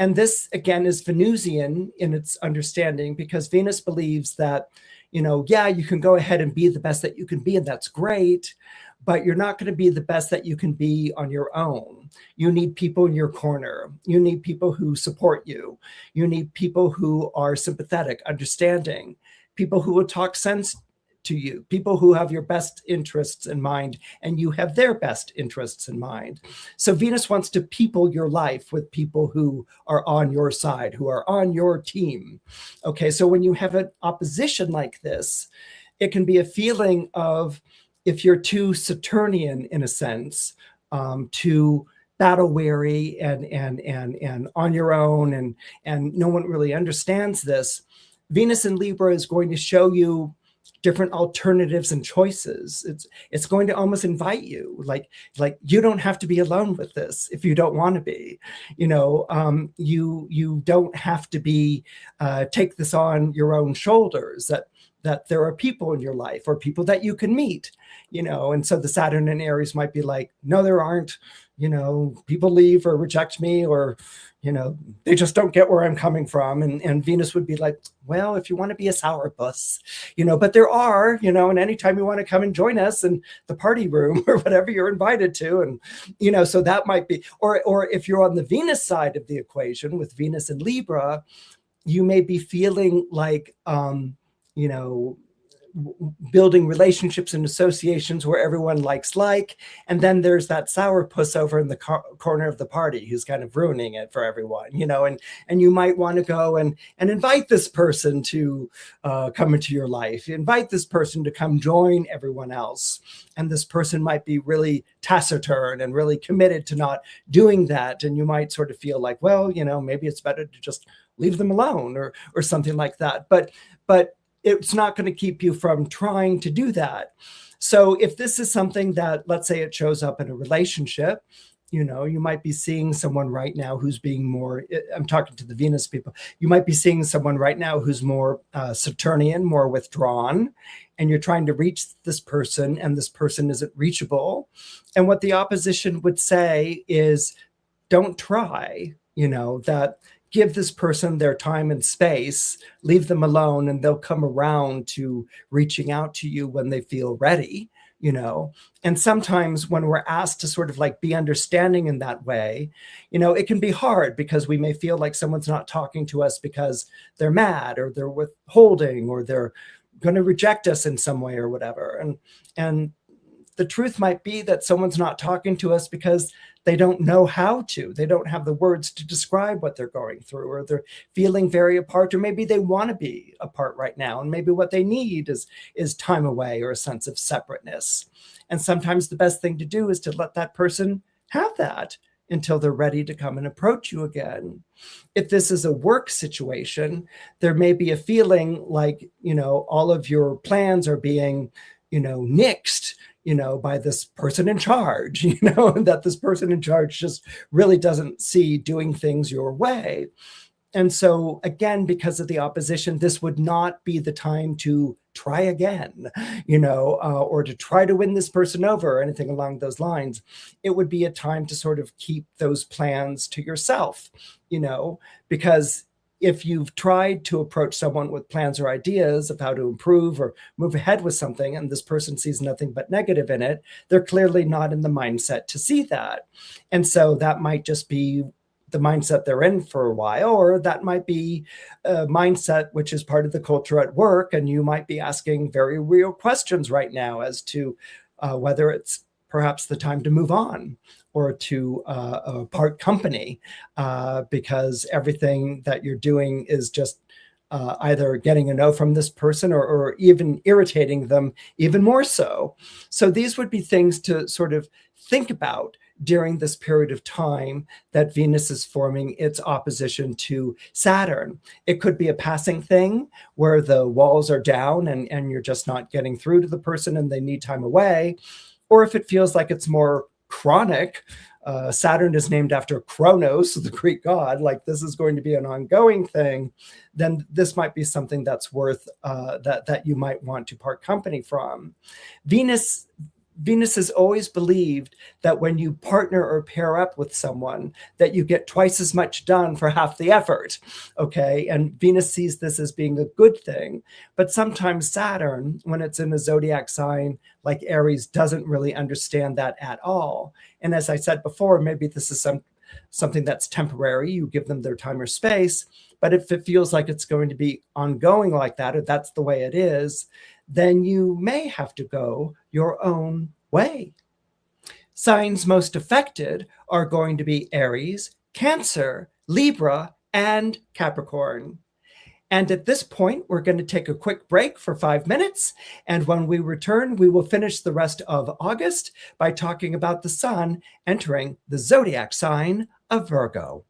Speaker 1: And this, again, is Venusian in its understanding, because Venus believes that, you can go ahead and be the best that you can be, and that's great, but you're not going to be the best that you can be on your own. You need people in your corner. You need people who support you. You need people who are sympathetic, understanding, people who will talk sense to you, people who have your best interests in mind, and you have their best interests in mind. So Venus wants to people your life with people who are on your side, who are on your team. Okay, so when you have an opposition like this, it can be a feeling of, if you're too Saturnian in a sense, too battle weary and on your own, and no one really understands this, Venus in Libra is going to show you different alternatives and choices. It's going to almost invite you, like you don't have to be alone with this if you don't want to be. You don't have to be take this on your own shoulders. That there are people in your life, or people that you can meet. And so the Saturn in Aries might be like, no, there aren't. People leave or reject me, or they just don't get where I'm coming from. And Venus would be like, well, if you want to be a sourpuss, but there are, and anytime you want to come and join us in the party room or whatever, you're invited to. And, so that might be, or if you're on the Venus side of the equation with Venus and Libra, you may be feeling like, building relationships and associations where everyone likes, and then there's that sourpuss over in the corner of the party who's kind of ruining it for everyone, and you might want to go and invite this person to come into your life, invite this person to come join everyone else. And this person might be really taciturn and really committed to not doing that. And you might sort of feel like, well, maybe it's better to just leave them alone or something like that. But it's not going to keep you from trying to do that. So if this is something that, let's say it shows up in a relationship, you might be seeing someone right now who's being more, I'm talking to the Venus people, you might be seeing someone right now who's more Saturnian, more withdrawn, and you're trying to reach this person, and this person isn't reachable. And what the opposition would say is, don't try, that give this person their time and space, leave them alone, and they'll come around to reaching out to you when they feel ready, And sometimes when we're asked to sort of like be understanding in that way, it can be hard, because we may feel like someone's not talking to us because they're mad, or they're withholding, or they're going to reject us in some way or whatever. And the truth might be that someone's not talking to us because they don't know how to. They don't have the words to describe what they're going through, or they're feeling very apart, or maybe they want to be apart right now. And maybe what they need is time away, or a sense of separateness. And sometimes the best thing to do is to let that person have that until they're ready to come and approach you again. If this is a work situation, there may be a feeling like, all of your plans are being, nixed, by this person in charge, that this person in charge just really doesn't see doing things your way. And so again, because of the opposition, this would not be the time to try again, or to try to win this person over, or anything along those lines. It would be a time to sort of keep those plans to yourself, because if you've tried to approach someone with plans or ideas of how to improve or move ahead with something, and this person sees nothing but negative in it, they're clearly not in the mindset to see that. And so that might just be the mindset they're in for a while, or that might be a mindset which is part of the culture at work. And you might be asking very real questions right now as to whether it's perhaps the time to move on, or to part company, because everything that you're doing is just either getting a no from this person or even irritating them even more so. So these would be things to sort of think about during this period of time that Venus is forming its opposition to Saturn. It could be a passing thing where the walls are down and you're just not getting through to the person and they need time away. Or if it feels like it's more chronic, Saturn is named after Kronos, the Greek god, like this is going to be an ongoing thing, then this might be something that's worth, that you might want to part company from. Venus has always believed that when you partner or pair up with someone, that you get twice as much done for half the effort, okay? And Venus sees this as being a good thing. But sometimes Saturn, when it's in a zodiac sign like Aries, doesn't really understand that at all. And as I said before, maybe this is something that's temporary. You give them their time or space. But if it feels like it's going to be ongoing like that, or that's the way it is, then you may have to go your own way. Signs most affected are going to be Aries, Cancer, Libra, and Capricorn. And at this point, we're going to take a quick break for 5 minutes. And when we return, we will finish the rest of August by talking about the sun entering the zodiac sign of Virgo.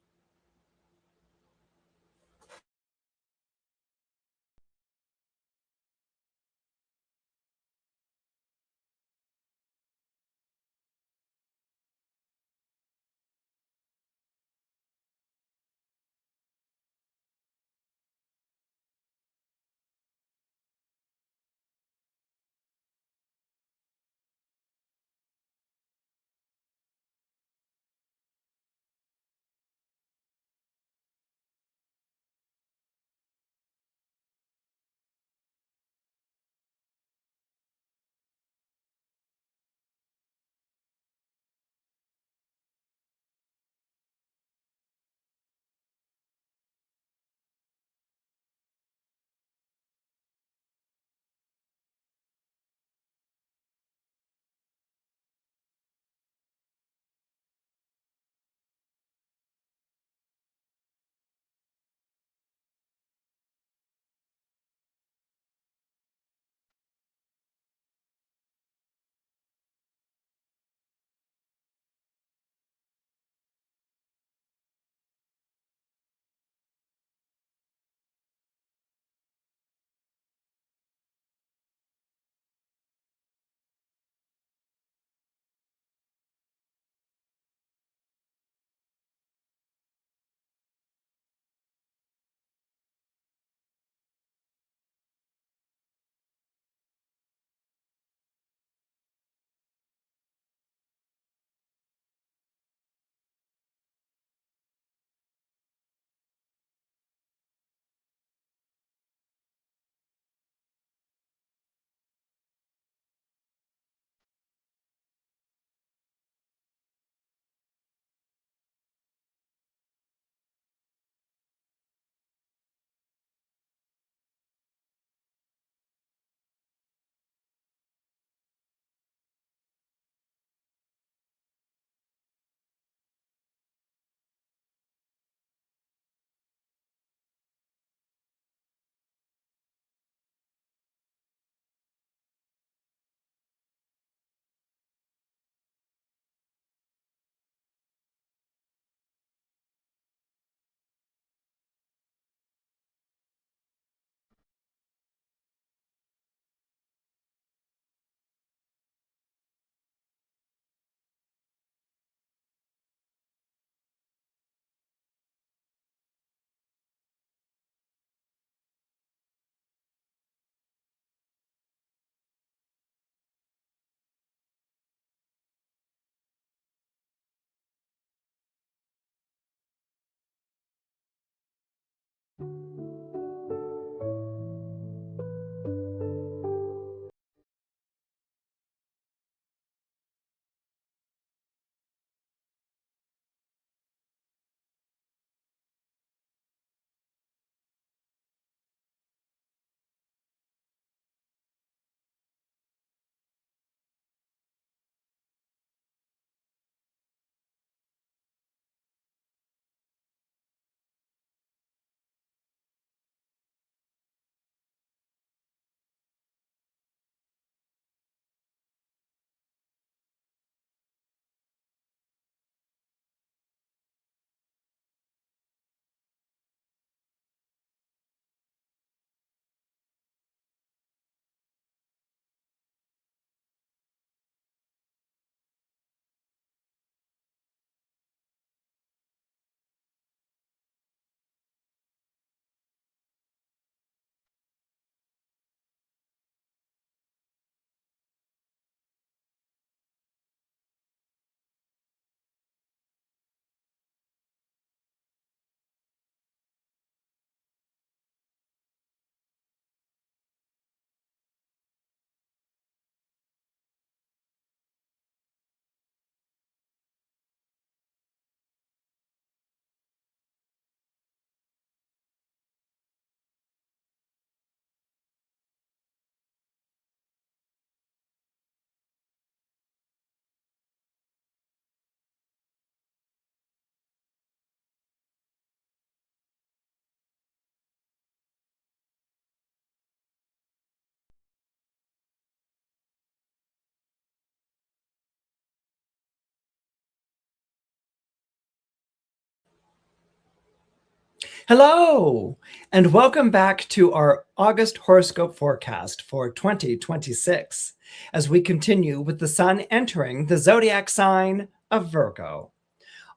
Speaker 1: Hello, and welcome back to our August horoscope forecast for 2026 as we continue with the sun entering the zodiac sign of Virgo.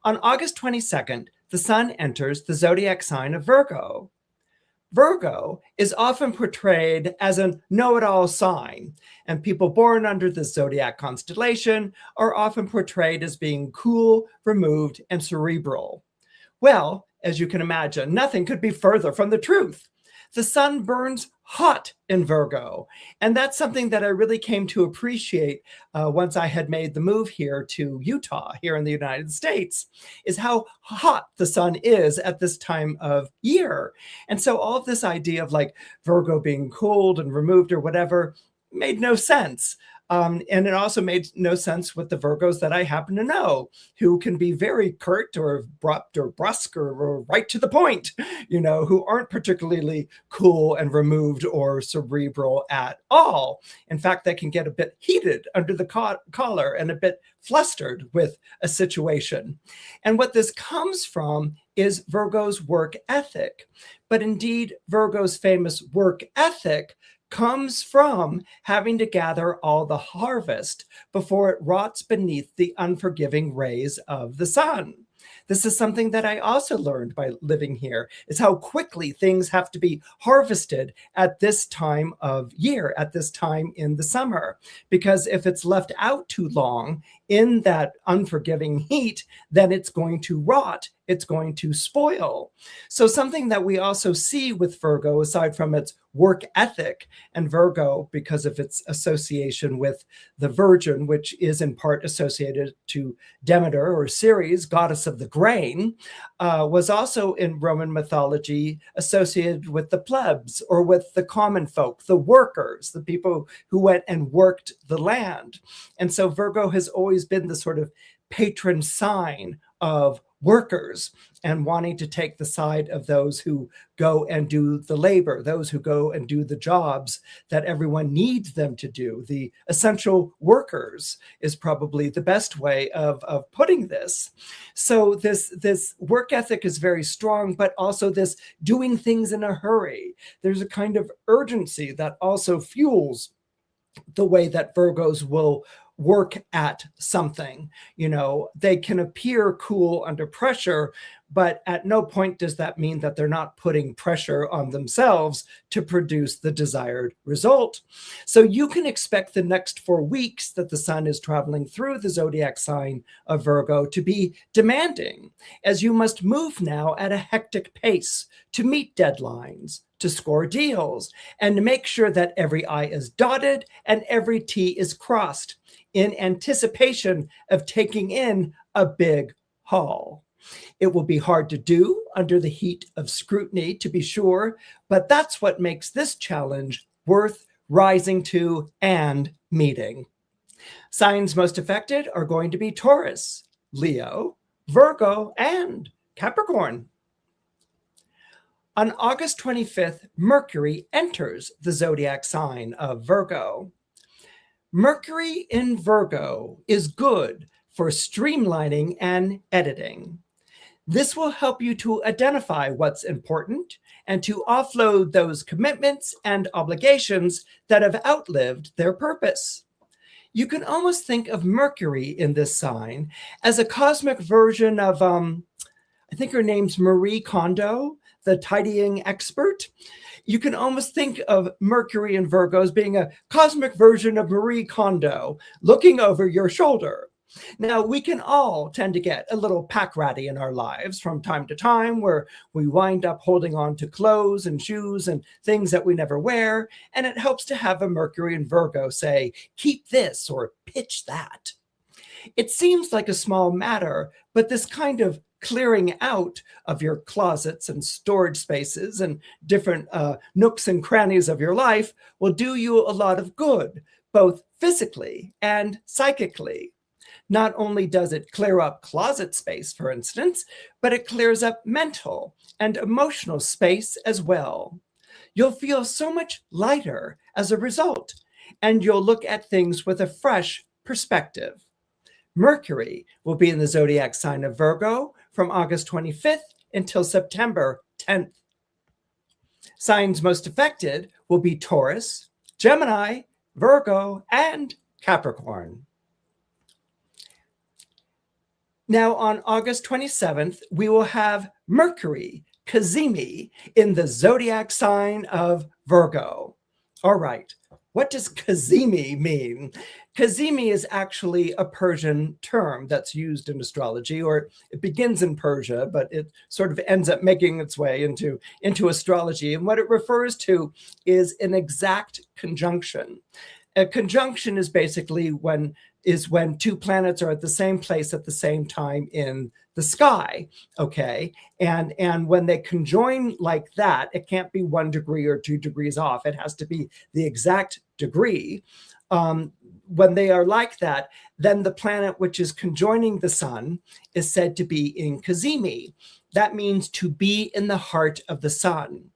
Speaker 1: On August 22nd, the sun enters the zodiac sign of Virgo. Virgo is often portrayed as a know-it-all sign, and people born under the zodiac constellation are often portrayed as being cool, removed, and cerebral. Well, as you can imagine, nothing could be further from the truth. The sun burns hot in Virgo, and that's something that I really came to appreciate once I had made the move here to Utah, here in the United States, is how hot the sun is at this time of year. And so all of this idea of like Virgo being cooled and removed or whatever made no sense. And it also made no sense with the Virgos that I happen to know, who can be very curt or abrupt or brusque or right to the point, who aren't particularly cool and removed or cerebral at all. In fact, they can get a bit heated under the collar and a bit flustered with a situation. And what this comes from is Virgo's work ethic. But indeed, Virgo's famous work ethic comes from having to gather all the harvest before it rots beneath the unforgiving rays of the sun. This is something that I also learned by living here, is how quickly things have to be harvested at this time of year, at this time in the summer. Because if it's left out too long in that unforgiving heat, then it's going to rot. It's going to spoil. So something that we also see with Virgo, aside from its work ethic, and Virgo, because of its association with the Virgin, which is in part associated to Demeter or Ceres, goddess of the grain, was also in Roman mythology associated with the plebs or with the common folk, the workers, the people who went and worked the land. And so Virgo has always been the sort of patron sign of workers and wanting to take the side of those who go and do the labor, those who go and do the jobs that everyone needs them to do. The essential workers is probably the best way of putting this. So this work ethic is very strong, but also this doing things in a hurry. There's a kind of urgency that also fuels the way that Virgos will work at something. They can appear cool under pressure, but at no point does that mean that they're not putting pressure on themselves to produce the desired result. So you can expect the next 4 weeks that the sun is traveling through the zodiac sign of Virgo to be demanding, as you must move now at a hectic pace to meet deadlines, to score deals, and to make sure that every I is dotted and every T is crossed in anticipation of taking in a big haul. It will be hard to do under the heat of scrutiny, to be sure, but that's what makes this challenge worth rising to and meeting. Signs most affected are going to be Taurus, Leo, Virgo, and Capricorn. On August 25th, Mercury enters the zodiac sign of Virgo. Mercury in Virgo is good for streamlining and editing. This will help you to identify what's important and to offload those commitments and obligations that have outlived their purpose. You can almost think of Mercury in this sign as a cosmic version of, I think her name's Marie Kondo, the tidying expert. You can almost think of Mercury in Virgo as being a cosmic version of Marie Kondo looking over your shoulder. Now, we can all tend to get a little pack ratty in our lives from time to time, where we wind up holding on to clothes and shoes and things that we never wear. And it helps to have a Mercury in Virgo say, keep this or pitch that. It seems like a small matter, but this kind of clearing out of your closets and storage spaces and different nooks and crannies of your life will do you a lot of good, both physically and psychically. Not only does it clear up closet space, for instance, but it clears up mental and emotional space as well. You'll feel so much lighter as a result, and you'll look at things with a fresh perspective. Mercury will be in the zodiac sign of Virgo from August 25th until September 10th. Signs most affected will be Taurus, Gemini, Virgo, and Capricorn. Now on August 27th, we will have Mercury, Cazimi, in the zodiac sign of Virgo. All right, what does Cazimi mean? Cazimi is actually a Persian term that's used in astrology, or it begins in Persia, but it sort of ends up making its way into astrology. And what it refers to is an exact conjunction. A conjunction is basically when two planets are at the same place at the same time in the sky, okay? And when they conjoin like that, it can't be 1 degree or 2 degrees off. It has to be the exact degree. When they are like that, then the planet which is conjoining the sun is said to be in Cazimi. That means to be in the heart of the sun.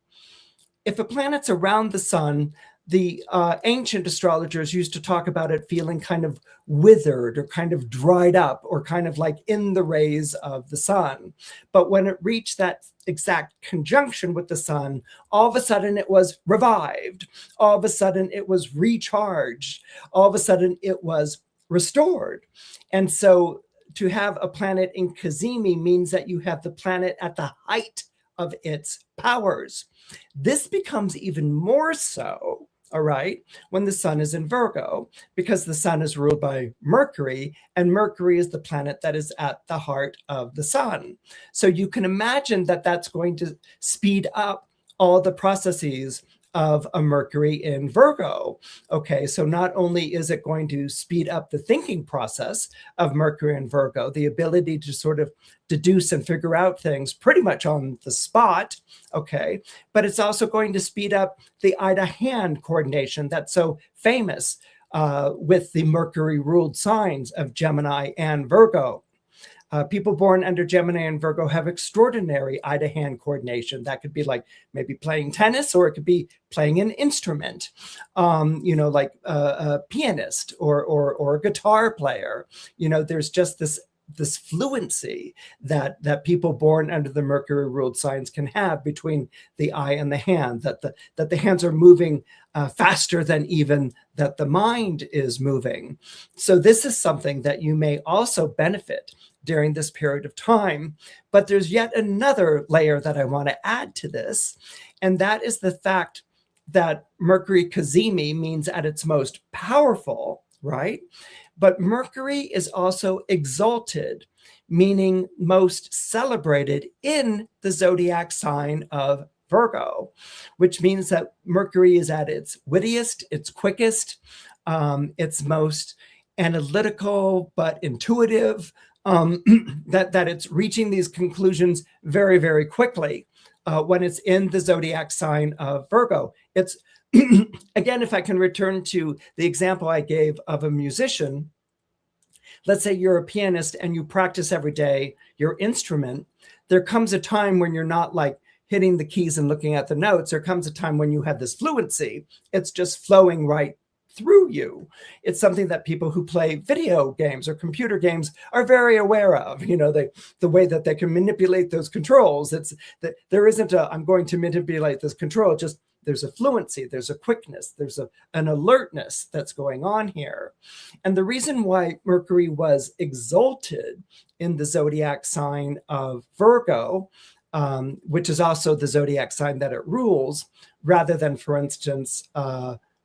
Speaker 1: If a planet's around the sun, the ancient astrologers used to talk about it feeling kind of withered or kind of dried up or kind of like in the rays of the sun. But when it reached that exact conjunction with the sun, all of a sudden it was revived. All of a sudden it was recharged. All of a sudden it was restored. And so to have a planet in Cazimi means that you have the planet at the height of its powers. This becomes even more so, all right, when the sun is in Virgo, because the sun is ruled by Mercury, and Mercury is the planet that is at the heart of the sun. So you can imagine that that's going to speed up all the processes of a Mercury in Virgo. Okay, so not only is it going to speed up the thinking process of Mercury in Virgo, the ability to sort of deduce and figure out things pretty much on the spot, okay, but it's also going to speed up the eye to hand coordination that's so famous with the Mercury ruled signs of Gemini and Virgo. People born under Gemini and Virgo have extraordinary eye-to-hand coordination. That could be like maybe playing tennis, or it could be playing an instrument, like a pianist or a guitar player. There's just this fluency that people born under the Mercury ruled signs can have between the eye and the hand, that the hands are moving faster than even that the mind is moving. So this is something that you may also benefit during this period of time. But there's yet another layer that I want to add to this, and that is the fact that Mercury Cazimi means at its most powerful, right? But Mercury is also exalted, meaning most celebrated in the zodiac sign of Virgo, which means that Mercury is at its wittiest, its quickest, its most analytical but intuitive, that it's reaching these conclusions very, very quickly when it's in the zodiac sign of Virgo. It's again, if I can return to the example I gave of a musician, let's say you're a pianist and you practice every day your instrument. There comes a time when you're not like hitting the keys and looking at the notes. There comes a time when you have this fluency. It's just flowing right through you. It's something that people who play video games or computer games are very aware of. The way that they can manipulate those controls. It's that there isn't a, I'm going to manipulate this control. Just there's a fluency, there's a quickness, there's an alertness that's going on here. And the reason why Mercury was exalted in the zodiac sign of Virgo, which is also the zodiac sign that it rules, rather than, for instance,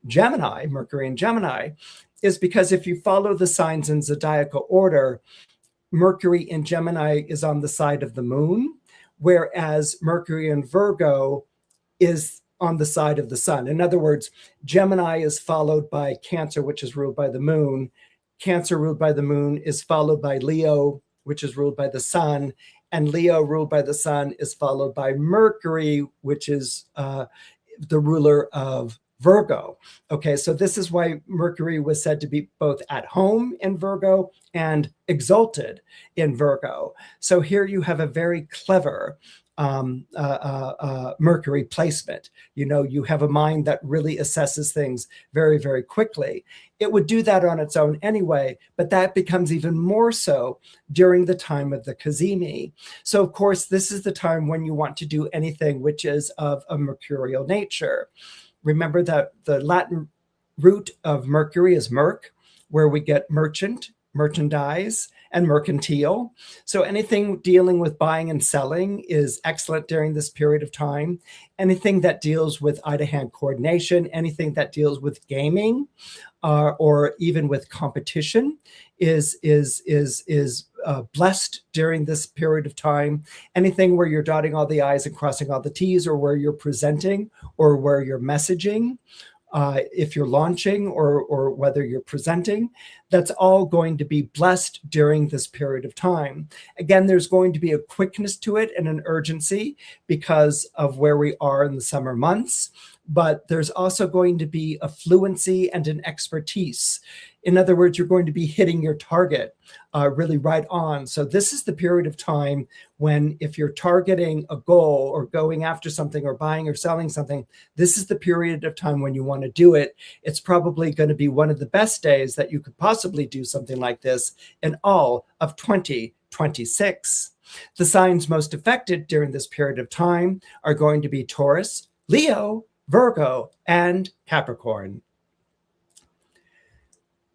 Speaker 1: Gemini, Mercury in Gemini, is because if you follow the signs in zodiacal order, Mercury in Gemini is on the side of the moon, whereas Mercury in Virgo is on the side of the sun. In other words, Gemini is followed by Cancer, which is ruled by the moon. Cancer ruled by the moon is followed by Leo, which is ruled by the sun. And Leo ruled by the sun is followed by Mercury, which is the ruler of Virgo. Okay, so this is why Mercury was said to be both at home in Virgo and exalted in Virgo. So here you have a very clever Mercury placement. You know, you have a mind that really assesses things very, very quickly. It would do that on its own anyway, but that becomes even more so during the time of the Cazimi. So, of course, this is the time when you want to do anything which is of a mercurial nature. Remember that the Latin root of Mercury is merc, where we get merchant, merchandise, and mercantile. So anything dealing with buying and selling is excellent during this period of time. Anything that deals with eye-to-hand coordination, anything that deals with gaming, or even with competition is blessed during this period of time. Anything where you're dotting all the I's and crossing all the T's, or where you're presenting, or where you're messaging, if you're launching, or whether you're presenting, that's all going to be blessed during this period of time. Again, there's going to be a quickness to it and an urgency because of where we are in the summer months, but there's also going to be a fluency and an expertise. In other words, you're going to be hitting your target really right on. So this is the period of time when, if you're targeting a goal or going after something or buying or selling something, this is the period of time when you want to do it. It's probably going to be one of the best days that you could possibly do something like this in all of 2026. The signs most affected during this period of time are going to be Taurus, Leo, Virgo, and Capricorn.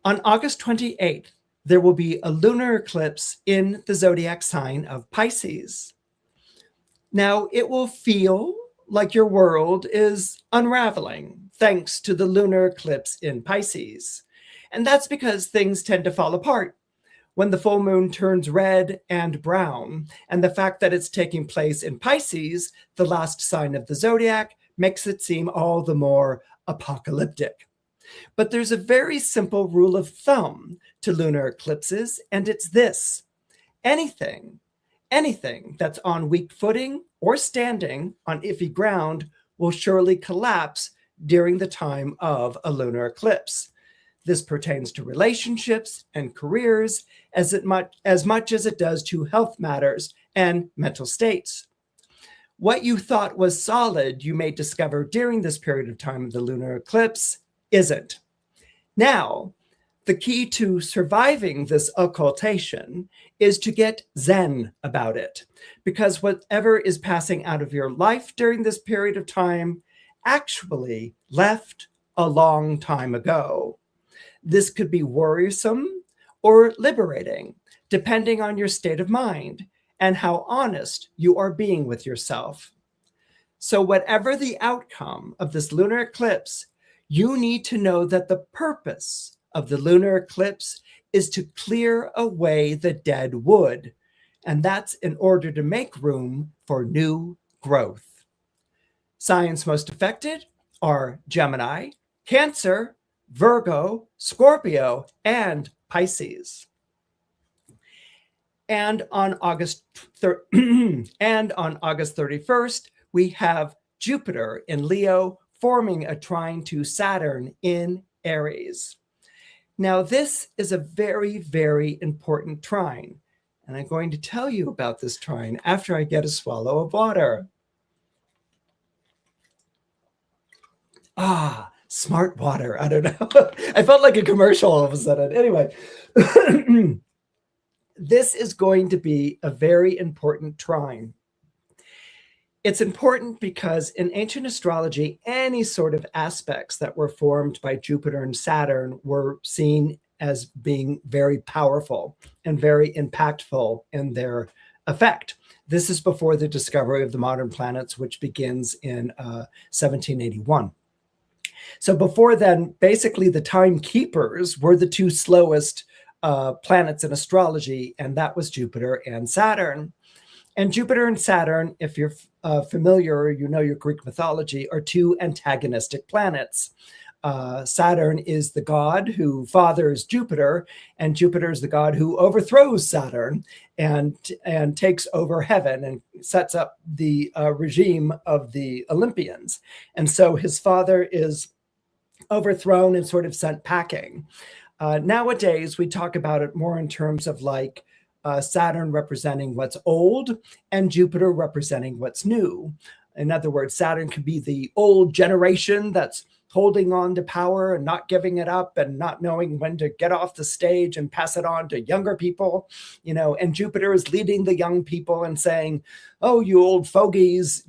Speaker 1: On August 28th, there will be a lunar eclipse in the zodiac sign of Pisces. Now, it will feel like your world is unraveling thanks to the lunar eclipse in Pisces. And that's because things tend to fall apart when the full moon turns red and brown. And the fact that it's taking place in Pisces, the last sign of the zodiac, makes it seem all the more apocalyptic. But there's a very simple rule of thumb to lunar eclipses, and it's this: anything that's on weak footing or standing on iffy ground will surely collapse during the time of a lunar eclipse. This pertains to relationships and careers as much as it does to health matters and mental states. What you thought was solid, you may discover during this period of time of the lunar eclipse isn't. Now, the key to surviving this occultation is to get zen about it, because whatever is passing out of your life during this period of time actually left a long time ago. This could be worrisome or liberating, depending on your state of mind and how honest you are being with yourself. So whatever the outcome of this lunar eclipse, you need to know that the purpose of the lunar eclipse is to clear away the dead wood, and that's in order to make room for new growth. Signs most affected are Gemini, Cancer, Virgo, Scorpio, and Pisces. And on August 31st, we have Jupiter in Leo forming a trine to Saturn in Aries. Now, this is a very, very important trine, and I'm going to tell you about this trine after I get a swallow of water. Smart water. I don't know. I felt like a commercial all of a sudden. Anyway, this is going to be a very important trine. It's important because in ancient astrology, any sort of aspects that were formed by Jupiter and Saturn were seen as being very powerful and very impactful in their effect. This is before the discovery of the modern planets, which begins in 1781. So before then, basically the timekeepers were the two slowest planets in astrology, and that was Jupiter and Saturn. And Jupiter and Saturn, if you're familiar or you know your Greek mythology, are two antagonistic planets. Saturn is the god who fathers Jupiter, and Jupiter is the god who overthrows Saturn and takes over heaven and sets up the regime of the Olympians. And so his father is overthrown and sort of sent packing. Nowadays, we talk about it more in terms of like Saturn representing what's old and Jupiter representing what's new. In other words, Saturn could be the old generation that's holding on to power and not giving it up and not knowing when to get off the stage and pass it on to younger people, and Jupiter is leading the young people and saying, oh, you old fogies,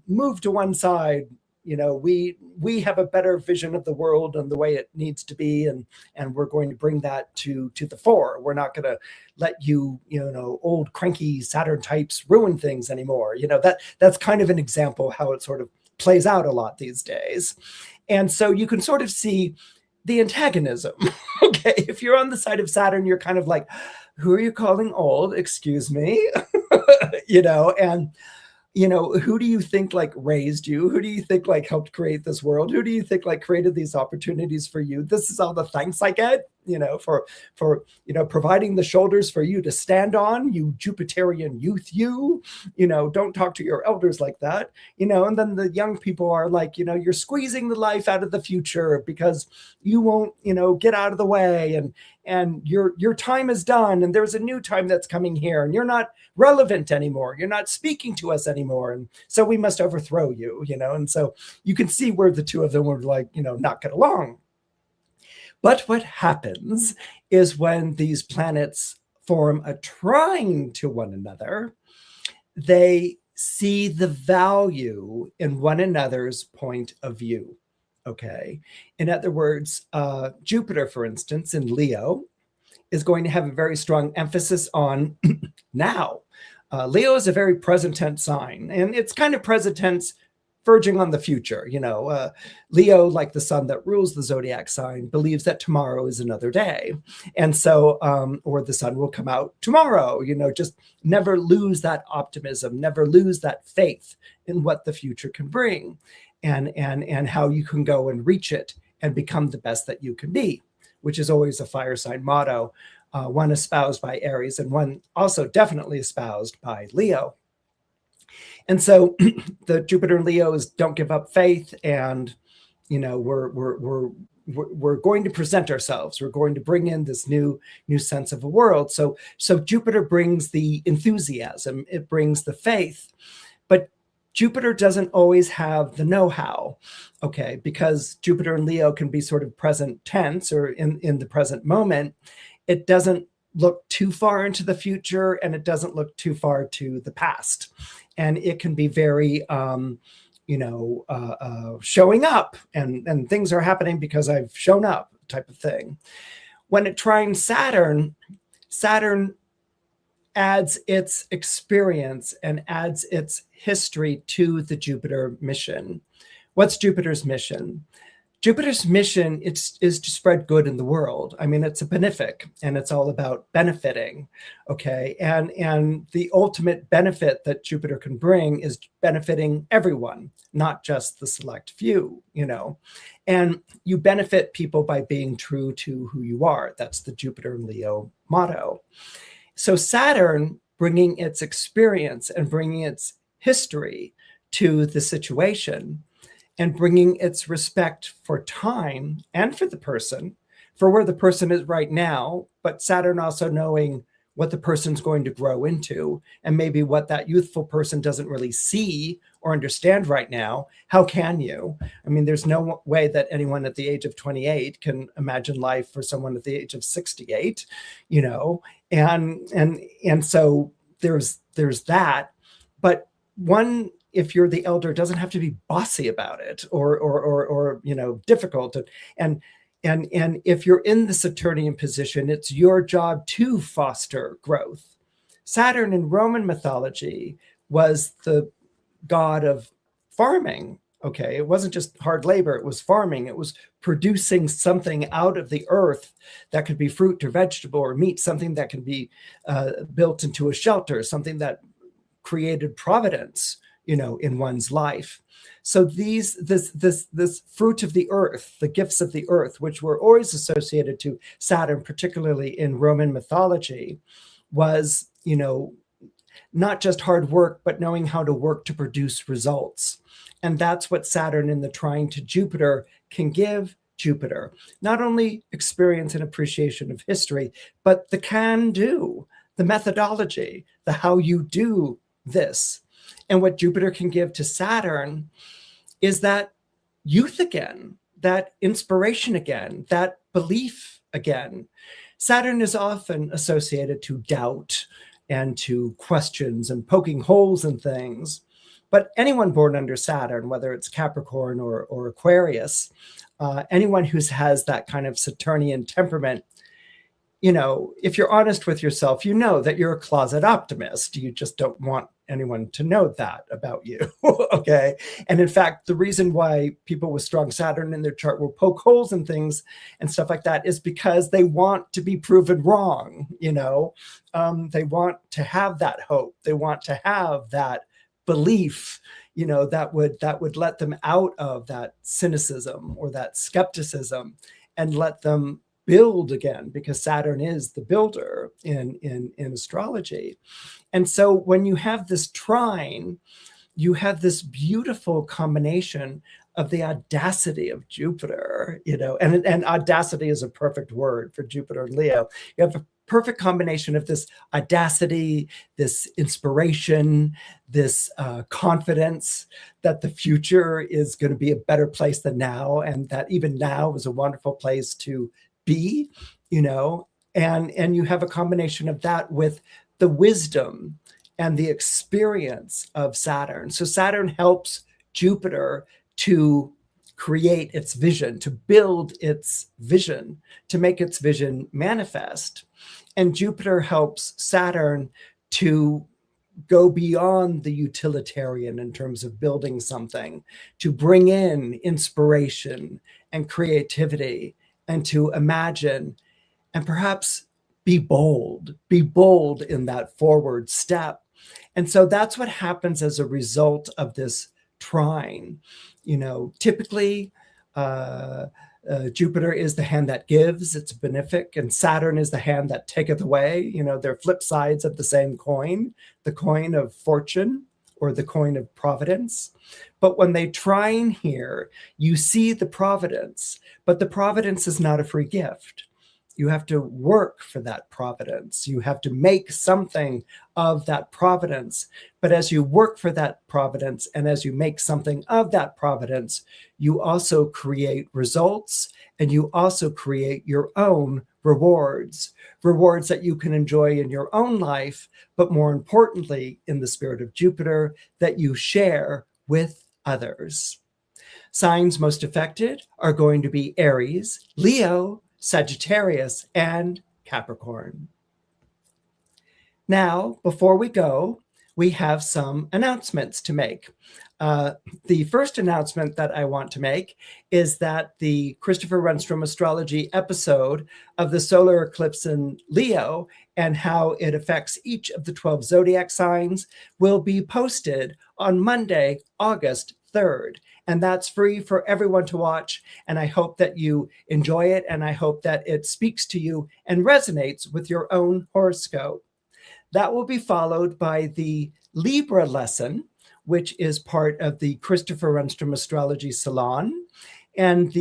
Speaker 1: move to one side. We have a better vision of the world and the way it needs to be, and we're going to bring that to the fore. We're not going to let you, old cranky Saturn types ruin things anymore. That's kind of an example how it sort of plays out a lot these days. And so you can sort of see the antagonism. Okay, if you're on the side of Saturn, you're kind of like, who are you calling old? Excuse me. And who do you think like raised you? Who do you think like helped create this world? Who do you think like created these opportunities for you? This is all the thanks I get, for providing the shoulders for you to stand on, you Jupiterian youth, don't talk to your elders like that, and then the young people are like, you're squeezing the life out of the future because you won't, get out of the way, and your time is done, and there's a new time that's coming here, and you're not relevant anymore. You're not speaking to us anymore. And so we must overthrow you, and so you can see where the two of them would like, not get along. But what happens is when these planets form a trine to one another, they see the value in one another's point of view. Okay. In other words, Jupiter, for instance, in Leo, is going to have a very strong emphasis on now. Leo is a very present tense sign, and it's kind of present tense verging on the future. Leo, like the sun that rules the zodiac sign, believes that tomorrow is another day. And so, or the sun will come out tomorrow, just never lose that optimism, never lose that faith in what the future can bring, and how you can go and reach it and become the best that you can be, which is always a fire sign motto, one espoused by Aries and one also definitely espoused by Leo. And so the Jupiter and Leo is don't give up faith, and we're going to present ourselves. We're going to bring in this new sense of a world. So Jupiter brings the enthusiasm, it brings the faith, but Jupiter doesn't always have the know-how, okay, because Jupiter and Leo can be sort of present tense or in the present moment. It doesn't look too far into the future, and it doesn't look too far to the past. And it can be very, showing up, and things are happening because I've shown up type of thing. When it trines Saturn, Saturn adds its experience and adds its history to the Jupiter mission. What's Jupiter's mission? Jupiter's mission is to spread good in the world. I mean, it's a benefic, and it's all about benefiting, okay? And the ultimate benefit that Jupiter can bring is benefiting everyone, not just the select few, And you benefit people by being true to who you are. That's the Jupiter and Leo motto. So Saturn, bringing its experience and bringing its history to the situation, and bringing its respect for time and for the person, for where the person is right now, but Saturn also knowing what the person's going to grow into, and maybe what that youthful person doesn't really see or understand right now. How can you? I mean, there's no way that anyone at the age of 28 can imagine life for someone at the age of 68, and so there's that. But one, if you're the elder, doesn't have to be bossy about it or difficult. And if you're in the Saturnian position, it's your job to foster growth. Saturn in Roman mythology was the god of farming. Okay, it wasn't just hard labor, it was farming. It was producing something out of the earth that could be fruit or vegetable or meat, something that can be built into a shelter, something that created providence, in one's life. So this fruit of the earth, the gifts of the earth, which were always associated to Saturn, particularly in Roman mythology, was, not just hard work, but knowing how to work to produce results. And that's what Saturn in the trine to Jupiter can give Jupiter. Not only experience and appreciation of history, but the can do, the methodology, the how you do this. And what Jupiter can give to Saturn is that youth again, that inspiration again, that belief again. Saturn is often associated to doubt and to questions and poking holes in things. But anyone born under Saturn, whether it's Capricorn or Aquarius, anyone who has that kind of Saturnian temperament, if you're honest with yourself, you know that you're a closet optimist. You just don't want anyone to know that about you. Okay. And in fact, the reason why people with strong Saturn in their chart will poke holes in things and stuff like that is because they want to be proven wrong. They want to have that hope. They want to have that belief, that would let them out of that cynicism or that skepticism and let them build again, because Saturn is the builder in astrology. And so when you have this trine, you have this beautiful combination of the audacity of Jupiter, and audacity is a perfect word for Jupiter and Leo. You have a perfect combination of this audacity, this inspiration, this confidence that the future is going to be a better place than now, and that even now is a wonderful place to be, and you have a combination of that with the wisdom and the experience of Saturn. So Saturn helps Jupiter to create its vision, to build its vision, to make its vision manifest. And Jupiter helps Saturn to go beyond the utilitarian in terms of building something, to bring in inspiration and creativity, and to imagine and perhaps be bold in that forward step. And so that's what happens as a result of this trine. Typically, Jupiter is the hand that gives, it's benefic, and Saturn is the hand that taketh away. They're flip sides of the same coin, the coin of fortune or the coin of providence. But when they trine here, you see the providence, but the providence is not a free gift. You have to work for that providence. You have to make something of that providence. But as you work for that providence and as you make something of that providence, you also create results and you also create your own rewards that you can enjoy in your own life, but more importantly, in the spirit of Jupiter, that you share with others. Signs most affected are going to be Aries, Leo, Sagittarius, and Capricorn. Now, before we go, we have some announcements to make. The first announcement that I want to make is that the Christopher Renstrom astrology episode of the solar eclipse in Leo and how it affects each of the 12 zodiac signs will be posted on Monday, August 3rd. And that's free for everyone to watch. And I hope that you enjoy it. And I hope that it speaks to you and resonates with your own horoscope. That will be followed by the Libra lesson, which is part of the Christopher Renstrom Astrology Salon. And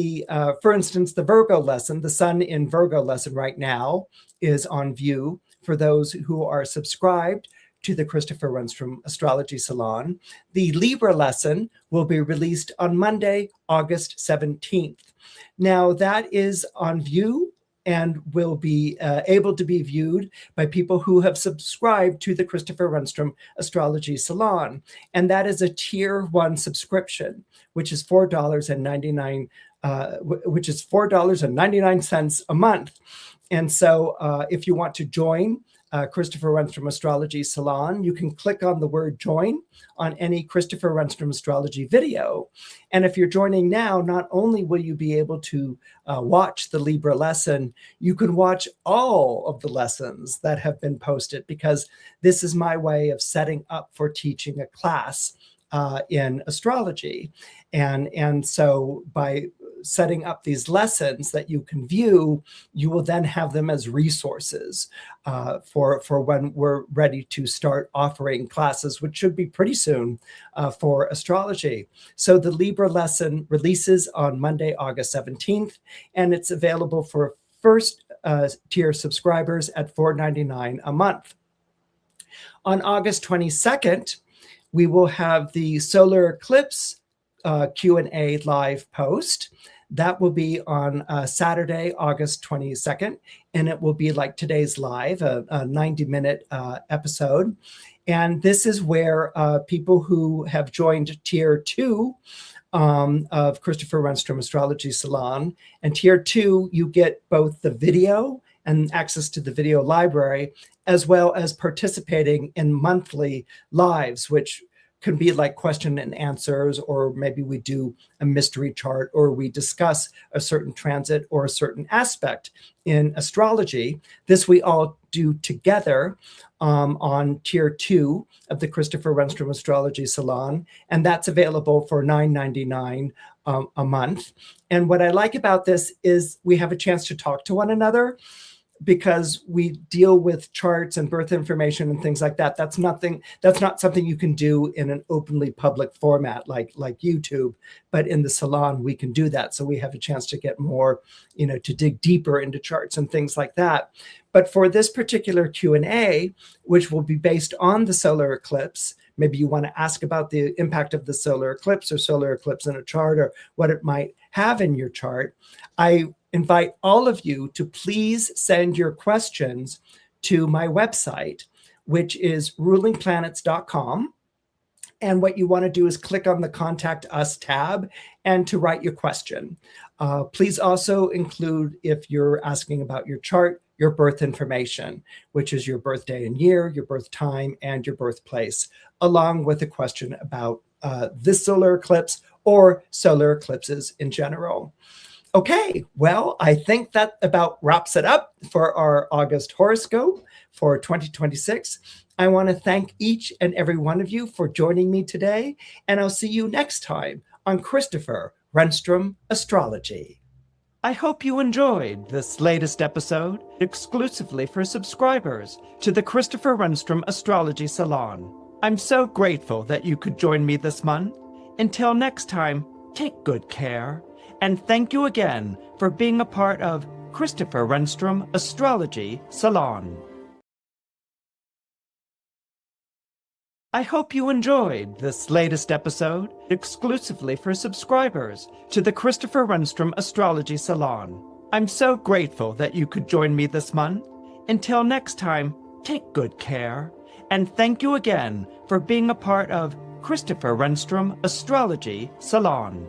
Speaker 1: for instance, the Virgo lesson, the Sun in Virgo lesson right now is on view for those who are subscribed to the Christopher Renstrom Astrology Salon. The Libra lesson will be released on Monday, August 17th. Now that is on view and will be able to be viewed by people who have subscribed to the Christopher Renstrom Astrology Salon. And that is a tier 1 subscription, which is $4.99, $4.99 a month. And so if you want to join Christopher Renstrom Astrology Salon, you can click on the word join on any Christopher Renstrom Astrology video. And if you're joining now, not only will you be able to watch the Libra lesson, you can watch all of the lessons that have been posted, because this is my way of setting up for teaching a class in astrology. And so by setting up these lessons that you can view, you will then have them as resources for when we're ready to start offering classes, which should be pretty soon for astrology. So the Libra lesson releases on Monday, August 17th, and it's available for first tier subscribers at $4.99 a month. On August 22nd, we will have the solar eclipse Q&A live post. That will be on Saturday, August 22nd, and it will be like today's live, a 90-minute episode. And this is where people who have joined Tier 2 of Christopher Renstrom Astrology Salon, and Tier 2, you get both the video and access to the video library, as well as participating in monthly lives, which can be like question and answers, or maybe we do a mystery chart, or we discuss a certain transit or a certain aspect in astrology. This we all do together on Tier 2 of the Christopher Renstrom Astrology Salon, and that's available for $9.99 a month. And what I like about this is we have a chance to talk to one another, because we deal with charts and birth information and things like that. That's not something you can do in an openly public format like YouTube, but in the salon we can do that. So we have a chance to get more, to dig deeper into charts and things like that. But for this particular Q&A, which will be based on the solar eclipse, maybe you want to ask about the impact of the solar eclipse or solar eclipse in a chart, or what it might have in your chart, I invite all of you to please send your questions to my website, which is rulingplanets.com. And what you want to do is click on the Contact Us tab and to write your question. Please also include, if you're asking about your chart, your birth information, which is your birthday and year, your birth time, and your birthplace, along with a question about this solar eclipse or solar eclipses in general. Okay, well, I think that about wraps it up for our August horoscope for 2026. I want to thank each and every one of you for joining me today, and I'll see you next time on Christopher Renstrom Astrology. I hope you enjoyed this latest episode, exclusively for subscribers to the Christopher Renstrom Astrology Salon. I'm so grateful that you could join me this month. Until next time, take good care. And thank you again for being a part of Christopher Renstrom Astrology Salon. I hope you enjoyed this latest episode, exclusively for subscribers to the Christopher Renstrom Astrology Salon. I'm so grateful that you could join me this month. Until next time, take good care. And thank you again for being a part of Christopher Renstrom Astrology Salon.